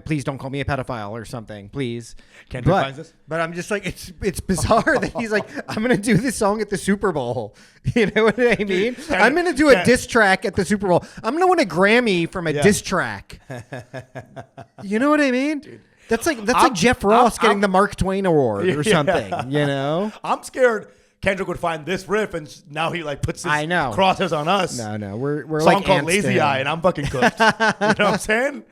[SPEAKER 3] Please don't call me a pedophile or something, please.
[SPEAKER 1] Kendrick finds this?
[SPEAKER 3] But I'm just like, it's bizarre that he's like, I'm going to do this song at the Super Bowl. You know what I mean? I'm going to do a diss track at the Super Bowl. I'm going to win a Grammy from a diss track. You know what I mean? Dude. That's like Jeff Ross getting the Mark Twain Award or something, you know?
[SPEAKER 1] I'm scared Kendrick would find this riff and now he like puts his crosshairs on us.
[SPEAKER 3] No, we're
[SPEAKER 1] song
[SPEAKER 3] like
[SPEAKER 1] called Lazy Eye and I'm fucking cooked. You know what I'm saying?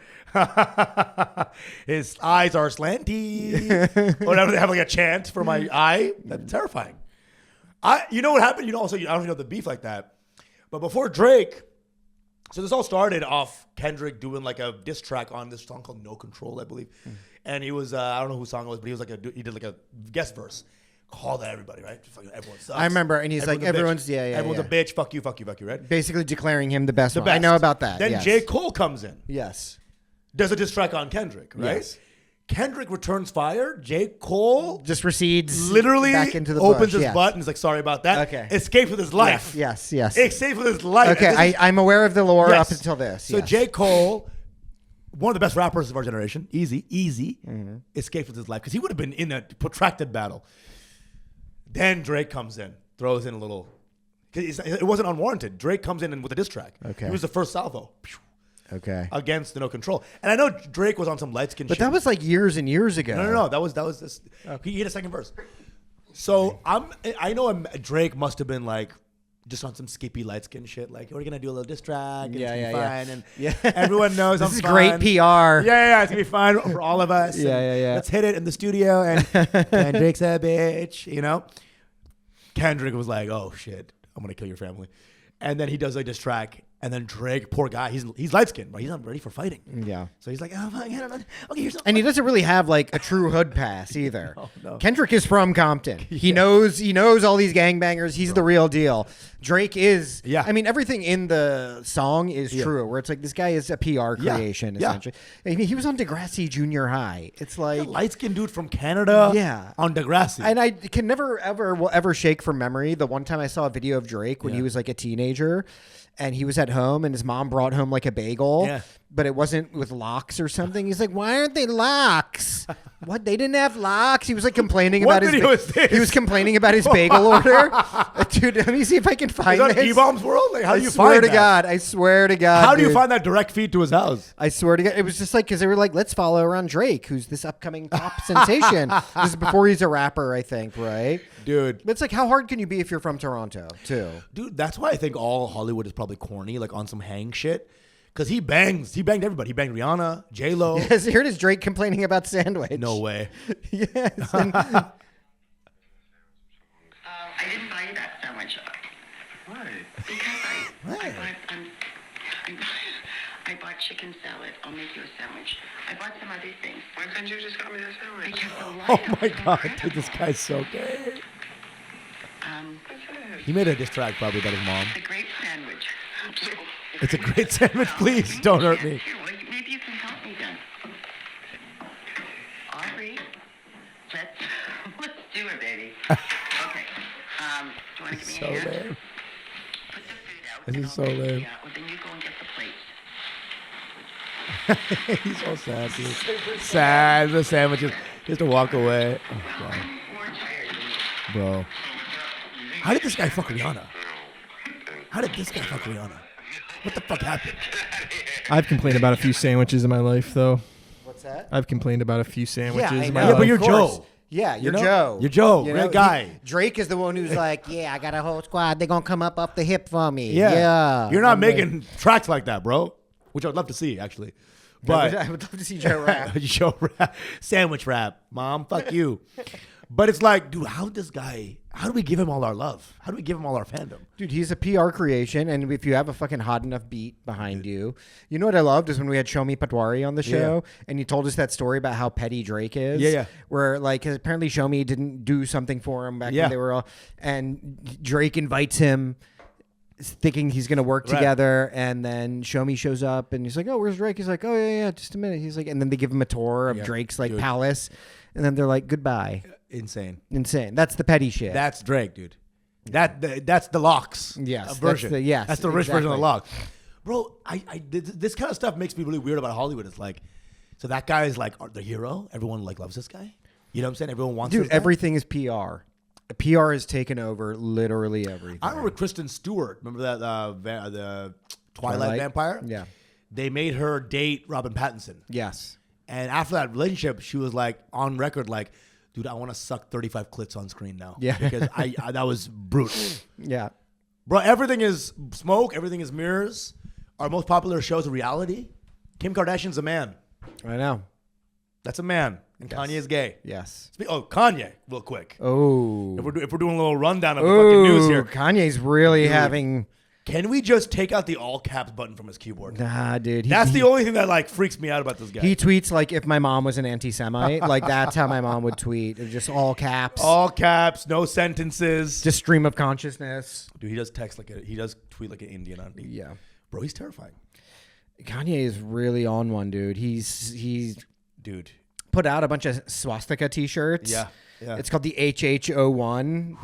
[SPEAKER 1] His eyes are slanty. Whatever, they have like a chant for my eye. That's terrifying. You know what happened? You know, also, I don't even know the beef like that. But before Drake, so this all started off Kendrick doing like a diss track on this song called No Control, I believe. And he was, I don't know whose song it was, but he did like a guest verse. Called out everybody, right? Just like, everyone sucks.
[SPEAKER 3] I remember, and he's everyone's
[SPEAKER 1] everyone's a bitch. Fuck you, right?
[SPEAKER 3] Basically declaring him the best. I know about that.
[SPEAKER 1] Then J. Cole comes in.
[SPEAKER 3] Yes.
[SPEAKER 1] Does a diss track on Kendrick, right?
[SPEAKER 3] Yes.
[SPEAKER 1] Kendrick returns fire. J. Cole
[SPEAKER 3] just recedes
[SPEAKER 1] literally
[SPEAKER 3] back into the
[SPEAKER 1] opens
[SPEAKER 3] bush.
[SPEAKER 1] his butt and is like, sorry about that.
[SPEAKER 3] Okay.
[SPEAKER 1] Escapes with his life.
[SPEAKER 3] Yes.
[SPEAKER 1] Escapes with his life.
[SPEAKER 3] Okay, I'm aware of the lore up until this.
[SPEAKER 1] So J. Cole, one of the best rappers of our generation, easy, escaped with his life because he would have been in a protracted battle. Then Drake comes in, throws in a little. It wasn't unwarranted. Drake comes in with a diss track. Okay. He was the first salvo.
[SPEAKER 3] Okay.
[SPEAKER 1] Against the No Control. And I know Drake was on some light skin shit.
[SPEAKER 3] But that was like years and years ago.
[SPEAKER 1] No. That was this. Okay. He had a second verse. So I know Drake must have been like just on some skippy light skin shit. Like, we're going to do a little diss track. And it's going to be fine. And everyone knows
[SPEAKER 3] this is great PR.
[SPEAKER 1] Yeah. It's going to be fine for all of us.
[SPEAKER 3] Yeah.
[SPEAKER 1] Let's hit it in the studio. And Kendrick's a bitch, you know? Kendrick was like, oh, shit. I'm going to kill your family. And then he does like this track. And then Drake, poor guy, he's light skinned, but he's not ready for fighting.
[SPEAKER 3] Yeah.
[SPEAKER 1] So he's like, oh, fuck, I don't know. Okay, here's something.
[SPEAKER 3] And he doesn't really have like a true hood pass either.
[SPEAKER 1] No.
[SPEAKER 3] Kendrick is from Compton. He knows all these gangbangers. He's the real deal. Drake is.
[SPEAKER 1] Yeah.
[SPEAKER 3] I mean, everything in the song is true. Where it's like this guy is a PR creation essentially. I mean, he was on Degrassi Junior High. It's like
[SPEAKER 1] light skinned dude from Canada.
[SPEAKER 3] Yeah.
[SPEAKER 1] On Degrassi.
[SPEAKER 3] And I can never ever shake from memory the one time I saw a video of Drake when he was like a teenager. And he was at home, and his mom brought home like a bagel, but it wasn't with lox or something. He's like, "Why aren't they lox? What? They didn't have lox." He was like complaining about his. He was complaining about his bagel order. Dude, let me see if I can find
[SPEAKER 1] this. Is that
[SPEAKER 3] this.
[SPEAKER 1] E-Bomb's World? Like, how do you
[SPEAKER 3] find
[SPEAKER 1] that?
[SPEAKER 3] I swear to God.
[SPEAKER 1] How do you find that direct feed to his house?
[SPEAKER 3] I swear to God, it was just like because they were like, "Let's follow around Drake, who's this upcoming pop sensation." This is before he's a rapper, I think, right?
[SPEAKER 1] Dude.
[SPEAKER 3] But it's like, how hard can you be if you're from Toronto, too?
[SPEAKER 1] Dude, that's why I think all Hollywood is probably corny, like on some hang shit. Because he banged everybody. He banged Rihanna, J-Lo.
[SPEAKER 3] Yes, here it is, Drake complaining about sandwich.
[SPEAKER 1] No way.
[SPEAKER 3] Yes.
[SPEAKER 6] I didn't buy you that sandwich.
[SPEAKER 7] Why?
[SPEAKER 6] Because I bought chicken salad. I'll make you a sandwich. I bought some other things.
[SPEAKER 7] Why couldn't you just got me that sandwich?
[SPEAKER 1] Oh my God, dude, this guy's so gay. He made a diss track probably about his mom.
[SPEAKER 6] The great sandwich.
[SPEAKER 1] It's a great sandwich. Please don't hurt me.
[SPEAKER 6] Well, maybe you can help me then. Aubrey, let's do it, baby. Okay. Do you want to give me a hand?
[SPEAKER 1] Lame.
[SPEAKER 6] Put the food out.
[SPEAKER 1] This is so lame.
[SPEAKER 6] Yeah, well, then you go and get the plates.
[SPEAKER 1] He's so sad, dude. Sad. The sandwiches. He has to walk away. Oh, God.
[SPEAKER 6] I'm more tired than you.
[SPEAKER 1] Bro. How did this guy fuck Rihanna? What the fuck happened?
[SPEAKER 4] I've complained about a few sandwiches in my life, though.
[SPEAKER 3] What's that?
[SPEAKER 4] I've complained about a few sandwiches
[SPEAKER 3] I
[SPEAKER 4] in
[SPEAKER 3] know.
[SPEAKER 4] my
[SPEAKER 1] Yeah,
[SPEAKER 4] life.
[SPEAKER 1] but you're
[SPEAKER 3] Of course.
[SPEAKER 1] Joe.
[SPEAKER 3] Yeah, you're
[SPEAKER 1] You know?
[SPEAKER 3] Joe.
[SPEAKER 1] You're Joe.
[SPEAKER 3] You
[SPEAKER 1] Great
[SPEAKER 3] know,
[SPEAKER 1] guy.
[SPEAKER 3] Drake is the one who's like, I got a whole squad. They're going to come up off the hip for me.
[SPEAKER 1] Yeah. You're not
[SPEAKER 3] I'm
[SPEAKER 1] making tracks like that, bro. Which I'd love to see, actually. But
[SPEAKER 3] I would love to see Joe rap.
[SPEAKER 1] Joe rap. Sandwich rap. Mom, fuck you. But it's like, dude, how do we give him all our love? How do we give him all our fandom?
[SPEAKER 3] Dude, he's a PR creation, and if you have a fucking hot enough beat behind you, you know what I loved is when we had Shomi Patwari on the show, and he told us that story about how petty Drake is.
[SPEAKER 1] Yeah.
[SPEAKER 3] Where like apparently Shomi didn't do something for him back when they were all, and Drake invites him, thinking he's gonna work together, and then Shomi shows up, and he's like, "Oh, where's Drake?" He's like, "Oh yeah, just a minute." He's like, and then they give him a tour of Drake's like palace, and then they're like, "Goodbye."
[SPEAKER 1] Insane.
[SPEAKER 3] That's the petty shit.
[SPEAKER 1] That's Drake, dude. That's the locks.
[SPEAKER 3] Yes,
[SPEAKER 1] version.
[SPEAKER 3] that's
[SPEAKER 1] the rich version of
[SPEAKER 3] exactly.
[SPEAKER 1] the locks. Bro, this kind of stuff makes me really weird about Hollywood. It's like, So that guy is like the hero. Everyone like loves this guy. You know what I'm saying? Everyone wants.
[SPEAKER 3] Dude, everything is PR. PR has taken over literally everything.
[SPEAKER 1] I remember Kristen Stewart. Remember that the Twilight vampire?
[SPEAKER 3] Yeah.
[SPEAKER 1] They made her date Robin Pattinson.
[SPEAKER 3] Yes.
[SPEAKER 1] And after that relationship, she was like on record, like, dude, I want to suck 35 clits on screen now.
[SPEAKER 3] Yeah.
[SPEAKER 1] Because I that was brutal.
[SPEAKER 3] Yeah.
[SPEAKER 1] Bro, everything is smoke. Everything is mirrors. Our most popular show is a reality. Kim Kardashian's a man.
[SPEAKER 3] I know.
[SPEAKER 1] That's a man. And
[SPEAKER 3] Yes.
[SPEAKER 1] Kanye's gay.
[SPEAKER 3] Yes.
[SPEAKER 1] Kanye, real quick.
[SPEAKER 3] Oh.
[SPEAKER 1] If we're doing a little rundown of the fucking news here.
[SPEAKER 3] Kanye's really having...
[SPEAKER 1] Can we just take out the all caps button from his keyboard?
[SPEAKER 3] Nah, dude.
[SPEAKER 1] That's the only thing that like freaks me out about this guy.
[SPEAKER 3] He tweets like if my mom was an anti-Semite. Like that's how my mom would tweet. It was just all caps.
[SPEAKER 1] All caps, no sentences.
[SPEAKER 3] Just stream of consciousness.
[SPEAKER 1] Dude, he does text he does tweet like an Indian on me.
[SPEAKER 3] Yeah.
[SPEAKER 1] Bro, he's terrifying.
[SPEAKER 3] Kanye is really on one, dude. He's
[SPEAKER 1] Dude.
[SPEAKER 3] put out a bunch of swastika t-shirts.
[SPEAKER 1] Yeah.
[SPEAKER 3] It's called the HH01.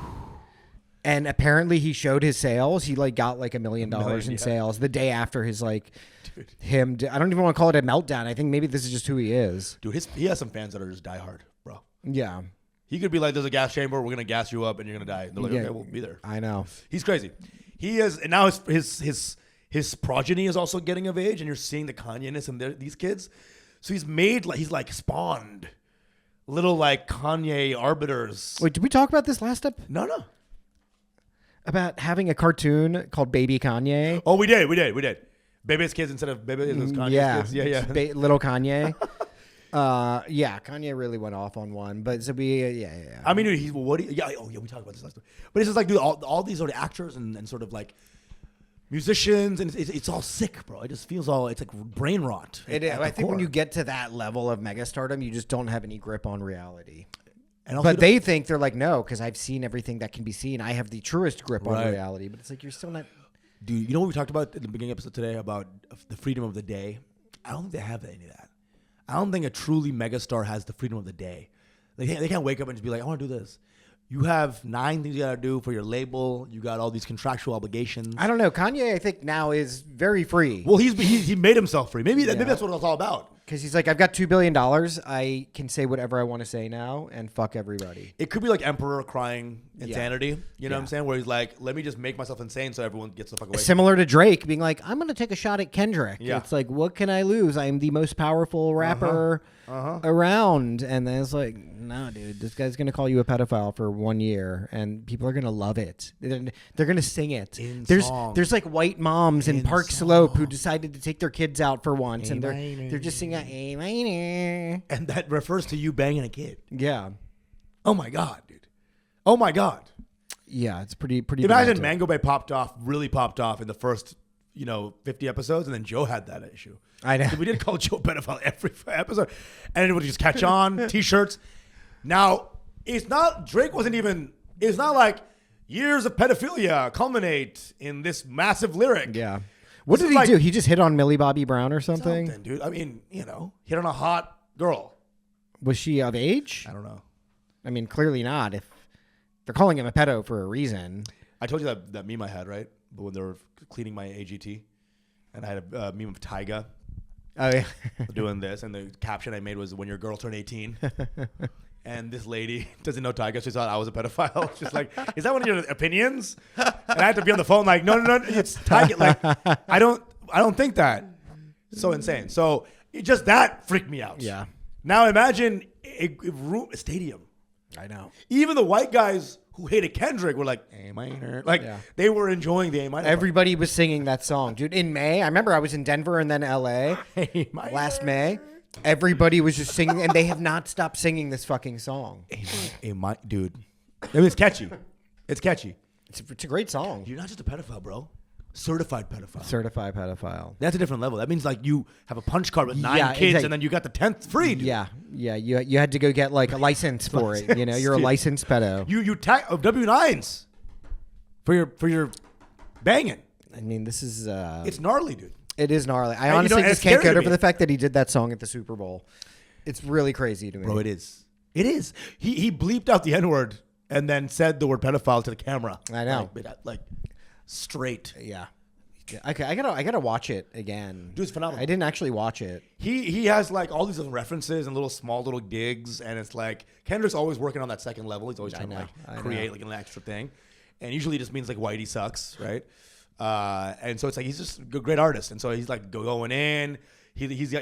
[SPEAKER 3] And apparently he showed his sales. He like got like $1 million in sales the day after his like I don't even want to call it a meltdown. I think maybe this is just who he is.
[SPEAKER 1] Dude, he has some fans that are just diehard, bro.
[SPEAKER 3] Yeah.
[SPEAKER 1] He could be like, there's a gas chamber, we're gonna gas you up and you're gonna die. They're like,
[SPEAKER 3] Yeah.
[SPEAKER 1] okay, we'll be there.
[SPEAKER 3] I know.
[SPEAKER 1] He's crazy. He is, and now his progeny is also getting of age, and you're seeing the Kanye-ness in these kids. So he's like spawned little like Kanye arbiters.
[SPEAKER 3] Wait, did we talk about this last up?
[SPEAKER 1] No.
[SPEAKER 3] About having a cartoon called Baby Kanye?
[SPEAKER 1] Oh, we did. Baby's kids instead of Baby is Kanye's kids. Yeah.
[SPEAKER 3] Little Kanye. Kanye really went off on one, but so
[SPEAKER 1] I mean, dude, we talked about this last time. But it's just like, dude, all these sort of actors and sort of like musicians, and it's all sick, bro. It just feels it's like brain rot.
[SPEAKER 3] I think when you get to that level of megastardom, you just don't have any grip on reality.
[SPEAKER 1] And also
[SPEAKER 3] But they think they're like, no, because I've seen everything that can be seen. I have the truest grip on reality. But it's like, you're still not.
[SPEAKER 1] Dude, you know what we talked about in the beginning episode today about the freedom of the day? I don't think they have any of that. I don't think a truly megastar has the freedom of the day. They can't wake up and just be like, I want to do this. You have 9 things you got to do for your label. You got all these contractual obligations.
[SPEAKER 3] I don't know. Kanye, I think now is very free.
[SPEAKER 1] Well, he made himself free. Maybe that's what it's all about.
[SPEAKER 3] Because he's like, I've got $2 billion. I can say whatever I want to say now and fuck everybody.
[SPEAKER 1] It could be like Emperor crying insanity. You know what I'm saying? Where he's like, let me just make myself insane so everyone gets the fuck away.
[SPEAKER 3] Similar to Drake being like, I'm going to take a shot at Kendrick.
[SPEAKER 1] Yeah.
[SPEAKER 3] It's like, what can I lose? I am the most powerful rapper around. And then it's like, no, dude, this guy's going to call you a pedophile for 1 year and people are going to love it. They're going to sing it. There's like white moms in Park Slope who decided to take their kids out for once and they're just singing A minor.
[SPEAKER 1] And that refers to you banging a kid.
[SPEAKER 3] Yeah.
[SPEAKER 1] Oh my God, dude. Oh my God.
[SPEAKER 3] Yeah, it's pretty.
[SPEAKER 1] Imagine
[SPEAKER 3] demented.
[SPEAKER 1] Mango Bay really popped off in the first, 50 episodes, and then Joe had that issue.
[SPEAKER 3] I know.
[SPEAKER 1] We did call Joe a pedophile every episode, and it would just catch on. T-shirts. Now, it's not like years of pedophilia culminate in this massive lyric.
[SPEAKER 3] Yeah. What did he do? He just hit on Millie Bobby Brown or something?
[SPEAKER 1] Dude. I mean, hit on a hot girl.
[SPEAKER 3] Was she of age?
[SPEAKER 1] I don't know.
[SPEAKER 3] I mean, clearly not. If they're calling him a pedo for a reason.
[SPEAKER 1] I told you that meme I had, right? But when they were cleaning my AGT, and I had a meme of Tyga.
[SPEAKER 3] Oh yeah.
[SPEAKER 1] Doing this, and the caption I made was, "When your girl turned 18." And this lady doesn't know Tyga. She thought I was a pedophile. She's like, "Is that one of your opinions?" And I had to be on the phone like, "No, it's Tyga." Like, I don't think that. So insane. So just that freaked me out.
[SPEAKER 3] Yeah.
[SPEAKER 1] Now imagine a stadium.
[SPEAKER 3] I know.
[SPEAKER 1] Even the white guys who hated Kendrick were like, A minor. Like, they were enjoying the A minor.
[SPEAKER 3] Everybody was singing that song. Dude, in May, I remember I was in Denver and then LA last May. Everybody was just singing, and they have not stopped singing this fucking song.
[SPEAKER 1] Dude. It's catchy. It's catchy.
[SPEAKER 3] It's a great song.
[SPEAKER 1] You're not just a pedophile, bro. Certified pedophile.
[SPEAKER 3] Certified pedophile.
[SPEAKER 1] That's a different level. That means like you have a punch card with 9 kids, and then you got the 10th free. Dude.
[SPEAKER 3] Yeah. You had to go get like a license for it. You're a licensed pedo.
[SPEAKER 1] You tag W9s for your banging.
[SPEAKER 3] I mean, this is
[SPEAKER 1] it's gnarly, dude.
[SPEAKER 3] It is gnarly. I honestly just can't get over the fact that he did that song at the Super Bowl. It's really crazy to me.
[SPEAKER 1] Bro, it is. It is. He bleeped out the N-word and then said the word pedophile to the camera.
[SPEAKER 3] I know.
[SPEAKER 1] Like straight.
[SPEAKER 3] Yeah. Yeah, okay, I gotta watch it again.
[SPEAKER 1] Dude, it's phenomenal.
[SPEAKER 3] I didn't actually watch it.
[SPEAKER 1] He has like all these little references and small little gigs, and it's like Kendrick's always working on that second level. He's always trying to create like an extra thing, and usually it just means like Whitey sucks, right? And so it's like he's just a great artist, and so he's like going in. He's a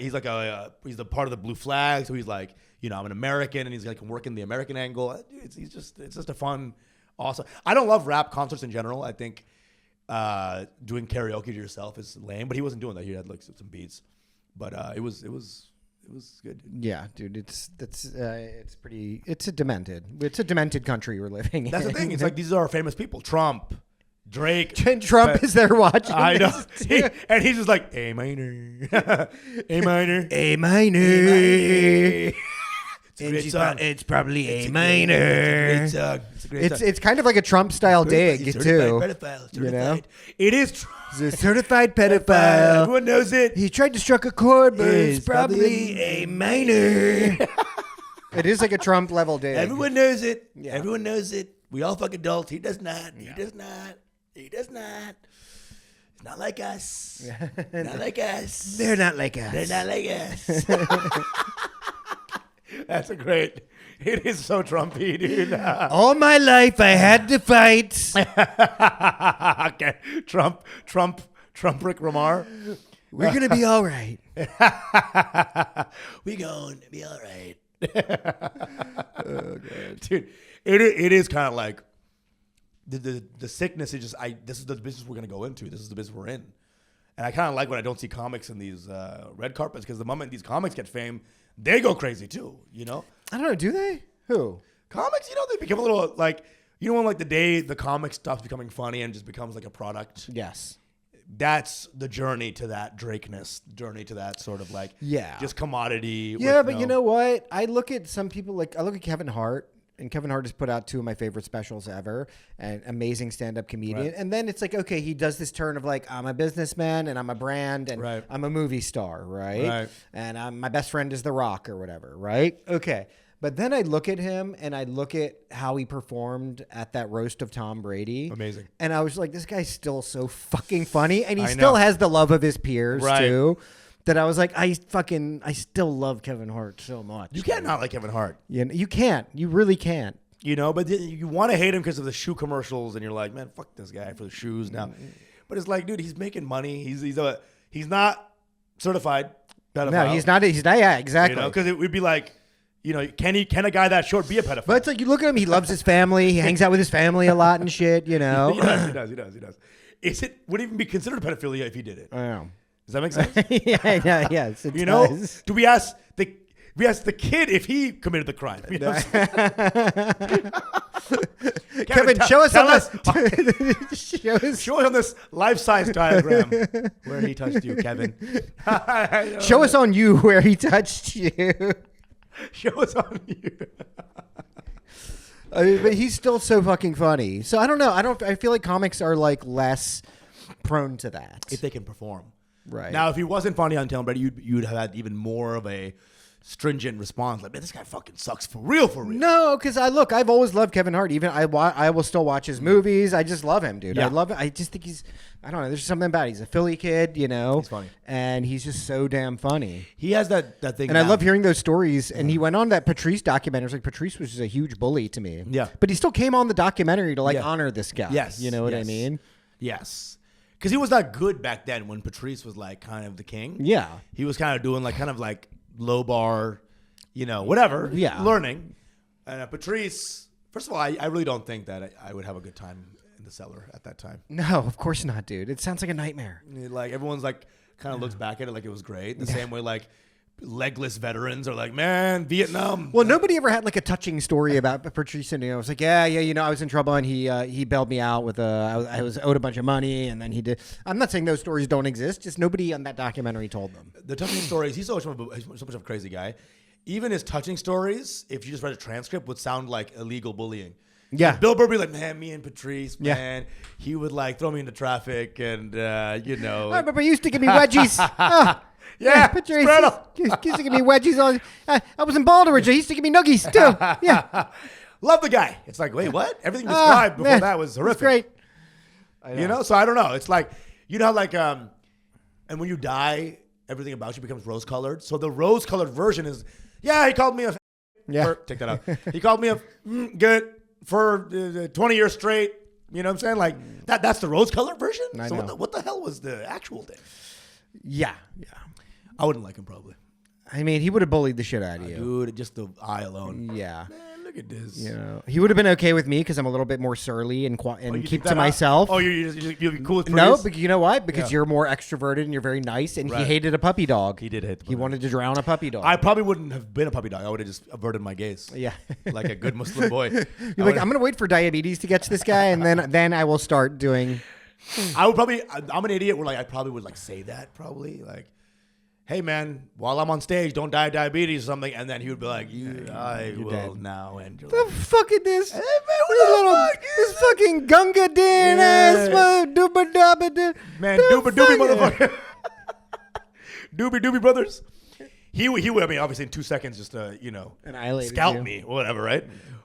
[SPEAKER 1] part of the Blue Flag, so he's like, you know, I'm an American, and he's like working the American angle. It's just a fun, awesome. I don't love rap concerts in general. I think doing karaoke to yourself is lame, but he wasn't doing that. He had like some beats, but it was good.
[SPEAKER 3] Yeah, dude, it's a demented country we're living in.
[SPEAKER 1] That's the thing. It's like these are our famous people: Trump, Drake.
[SPEAKER 3] Trump is there watching.
[SPEAKER 1] I know, and he's just like A minor, A minor,
[SPEAKER 3] A minor.
[SPEAKER 1] It's
[SPEAKER 3] probably A minor.
[SPEAKER 1] It's a great song.
[SPEAKER 3] It's kind of like a Trump style dig
[SPEAKER 1] He's
[SPEAKER 3] too.
[SPEAKER 1] Pedophile,
[SPEAKER 3] You know?
[SPEAKER 1] It is.
[SPEAKER 3] He's a certified pedophile.
[SPEAKER 1] Everyone knows it.
[SPEAKER 3] He tried to strike a chord, but
[SPEAKER 1] It's
[SPEAKER 3] it's probably a minor. It is like a Trump level dig.
[SPEAKER 1] Everyone knows it.
[SPEAKER 3] Yeah.
[SPEAKER 1] Everyone knows it. We all fuck adults. He does not. He does not. He does not. It's not like us. Not like us.
[SPEAKER 3] They're not like us.
[SPEAKER 1] They're not like us. That's a great. It is so Trumpy, dude.
[SPEAKER 3] All my life I had to fight.
[SPEAKER 1] Okay, Trump, Rick Ramar.
[SPEAKER 3] We're gonna be all right.
[SPEAKER 1] We going to be all right. Oh, God. Dude, it is kind of like the sickness is just this is the business we're gonna go into. This is the business we're in, and I kind of like when I don't see comics in these red carpets, because the moment these comics get fame, they go crazy too. You know?
[SPEAKER 3] I don't know. Do they? Who?
[SPEAKER 1] Comics, you know, they become a little like, you know, when like the day the comic stuff's becoming funny and just becomes like a product.
[SPEAKER 3] Yes.
[SPEAKER 1] That's the journey to that Drakeness, journey to that sort of like, just commodity.
[SPEAKER 3] Yeah, but you know what? I look at some people I look at Kevin Hart, and Kevin Hart has put out 2 of my favorite specials ever, and amazing stand-up comedian. Right. And then it's like, okay, he does this turn of like, I'm a businessman and I'm a brand and I'm a movie star, right? And my best friend is The Rock or whatever, right? Okay. But then I look at him and I look at how he performed at that roast of Tom Brady.
[SPEAKER 1] Amazing.
[SPEAKER 3] And I was like, this guy's still so fucking funny. And he still has the love of his peers too. That I was like, I still love Kevin Hart so much.
[SPEAKER 1] You can't not like Kevin Hart.
[SPEAKER 3] You can't. You really can't.
[SPEAKER 1] You know, but you want to hate him because of the shoe commercials, and you're like, man, fuck this guy for the shoes now. But it's like, dude, he's making money. He's not certified pedophile.
[SPEAKER 3] No, he's not. Yeah, exactly.
[SPEAKER 1] You know, because it would be like, you know, can a guy that short be a pedophile?
[SPEAKER 3] But it's like, you look at him, he loves his family. He hangs out with his family a lot and shit, you know.
[SPEAKER 1] He does. Would it even be considered pedophilia if he did it?
[SPEAKER 3] I know.
[SPEAKER 1] Does that make sense?
[SPEAKER 3] Yes, it
[SPEAKER 1] you know,
[SPEAKER 3] does.
[SPEAKER 1] do we ask the kid if he committed the crime? You know
[SPEAKER 3] Kevin, show us on this.
[SPEAKER 1] Show us on this life-size diagram where he touched you, Kevin.
[SPEAKER 3] Show us on you where he touched you.
[SPEAKER 1] Show us on you.
[SPEAKER 3] I mean, but he's still so fucking funny. So I don't know. I feel like comics are like less prone to that
[SPEAKER 1] if they can perform.
[SPEAKER 3] Right.
[SPEAKER 1] Now, if he wasn't funny on Tom Brady, you'd have had even more of a stringent response. Like, man, this guy fucking sucks for real.
[SPEAKER 3] No, because I've always loved Kevin Hart. Even I will still watch his movies. I just love him, dude.
[SPEAKER 1] Yeah.
[SPEAKER 3] I love it. I just think I don't know. There's something about it. He's a Philly kid, you know.
[SPEAKER 1] He's funny.
[SPEAKER 3] And he's just so damn funny.
[SPEAKER 1] He has that thing.
[SPEAKER 3] And
[SPEAKER 1] now.
[SPEAKER 3] I love hearing those stories. And he went on that Patrice documentary. Like, Patrice was just a huge bully to me.
[SPEAKER 1] Yeah.
[SPEAKER 3] But he still came on the documentary to honor this guy.
[SPEAKER 1] Yes.
[SPEAKER 3] You know what I mean?
[SPEAKER 1] Yes. Because he was not good back then when Patrice was like kind of the king.
[SPEAKER 3] Yeah.
[SPEAKER 1] He was kind of doing like kind of like low bar, you know, whatever.
[SPEAKER 3] Yeah.
[SPEAKER 1] Learning. And Patrice, first of all, I really don't think that I would have a good time in the cellar at that time.
[SPEAKER 3] No, of course not, dude. It sounds like a nightmare.
[SPEAKER 1] Like everyone's like kind of looks back at it like it was great. The same way like legless veterans are like, man, Vietnam.
[SPEAKER 3] Well, nobody ever had like a touching story about Patrice. And, you know, it was like, yeah, you know, I was in trouble and he bailed me out with I was owed a bunch of money and then he did. I'm not saying those stories don't exist. Just nobody on that documentary told them.
[SPEAKER 1] The touching stories. He's so much of a crazy guy. Even his touching stories, if you just read a transcript, would sound like illegal bullying.
[SPEAKER 3] Yeah.
[SPEAKER 1] So Bill Burr would be like, man, me and Patrice, man, he would like throw me into traffic and, you know.
[SPEAKER 3] I remember he used to give me wedgies.
[SPEAKER 1] Yeah,
[SPEAKER 3] Patrice used to give me wedgies. I was in Baltimore. He used to give me nuggies too. Yeah.
[SPEAKER 1] Love the guy. It's like, wait, what? Everything described before that was horrific.
[SPEAKER 3] Great.
[SPEAKER 1] You know, so I don't know. It's like, You know how like and when you die, everything about you becomes rose colored. So the rose colored version is, he called me a. Take that out. He called me a good for 20 years straight. You know what I'm saying? Like that's the rose colored version.
[SPEAKER 3] I
[SPEAKER 1] So
[SPEAKER 3] know.
[SPEAKER 1] what the hell was the actual thing?
[SPEAKER 3] Yeah.
[SPEAKER 1] I wouldn't like him probably.
[SPEAKER 3] I mean, he would have bullied the shit out of you.
[SPEAKER 1] Dude, just the eye alone.
[SPEAKER 3] Yeah.
[SPEAKER 1] Man, look at this.
[SPEAKER 3] You know, he would have been okay with me because I'm a little bit more surly and
[SPEAKER 1] You
[SPEAKER 3] keep
[SPEAKER 1] think
[SPEAKER 3] to
[SPEAKER 1] that
[SPEAKER 3] myself.
[SPEAKER 1] Oh, you'd be cool with
[SPEAKER 3] No,
[SPEAKER 1] Prius?
[SPEAKER 3] but you know what? Because you're more extroverted and you're very nice, and he
[SPEAKER 1] Right.
[SPEAKER 3] hated a puppy dog.
[SPEAKER 1] He did hate the
[SPEAKER 3] He
[SPEAKER 1] puppy
[SPEAKER 3] wanted to drown a puppy dog.
[SPEAKER 1] I probably wouldn't have been a puppy dog. I would have just averted my gaze.
[SPEAKER 3] Yeah.
[SPEAKER 1] Like a good Muslim boy.
[SPEAKER 3] You're like, I'm gonna wait for diabetes to get to this guy, and then I will start doing.
[SPEAKER 1] I would probably. I'm an idiot. Where like I probably would like say that probably like, hey man, while I'm on stage, don't die of diabetes or something, and then he would be like, I will
[SPEAKER 3] dead.
[SPEAKER 1] now end your
[SPEAKER 3] The
[SPEAKER 1] life.
[SPEAKER 3] fuck is this?
[SPEAKER 1] Hey man, what the fuck?
[SPEAKER 3] This fucking Gunga din ass dooba dabba doo.
[SPEAKER 1] Man, doobie motherfucker. Doobie brothers. He would. I mean, obviously in 2 seconds, just
[SPEAKER 3] Annihilated
[SPEAKER 1] scalp
[SPEAKER 3] you.
[SPEAKER 1] me or whatever, right?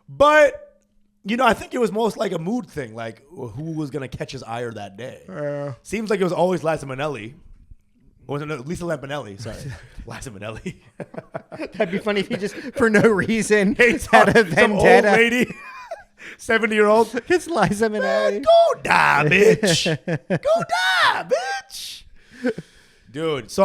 [SPEAKER 1] But I think it was most like a mood thing, like who was gonna catch his ire that day. Seems like it was always Liza Minnelli. Or was it Lisa Lampanelli? Sorry, Liza Minnelli.
[SPEAKER 3] That'd be funny if he just, for no reason,
[SPEAKER 1] Hates
[SPEAKER 3] had a
[SPEAKER 1] some old
[SPEAKER 3] vendetta.
[SPEAKER 1] lady, 70-year-old.
[SPEAKER 3] It's Liza Minnelli.
[SPEAKER 1] Man, go die, bitch. Go die, bitch. Dude, so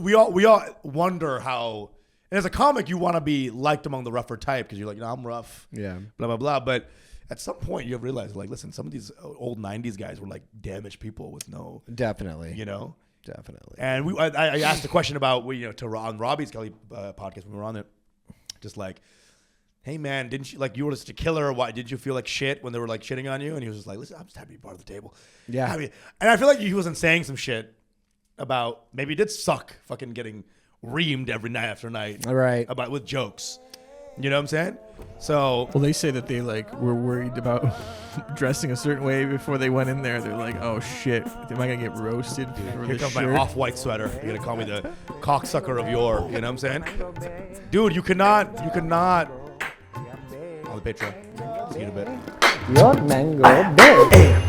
[SPEAKER 1] we all wonder how. And as a comic, you want to be liked among the rougher type because you're like, I'm rough.
[SPEAKER 3] Yeah.
[SPEAKER 1] Blah blah blah. But at some point, you realize, like, listen, some of these old '90s guys were like damaged people with no,
[SPEAKER 3] Definitely.
[SPEAKER 1] Definitely. And I asked a question about on Robbie's Kelly podcast when we were on it, just like, hey man, didn't you you were just a killer? Why did you feel like shit when they were like shitting on you? And he was just like, listen, I'm just happy to be part of the table.
[SPEAKER 3] Yeah.
[SPEAKER 1] I mean, and I feel like he wasn't saying some shit about maybe it did suck fucking getting reamed every night after night.
[SPEAKER 3] Right.
[SPEAKER 1] About with jokes. You know what I'm saying? So
[SPEAKER 4] Well, they say that they were worried about dressing a certain way before they went in there. They're like, "Oh shit, am I gonna get roasted for
[SPEAKER 1] here
[SPEAKER 4] this
[SPEAKER 1] comes
[SPEAKER 4] shirt?"
[SPEAKER 1] my off-white sweater. You're gonna call me the cocksucker of yore. You know what I'm saying? Dude, you cannot on the Patreon. Just get a bit.
[SPEAKER 2] Your mango babe.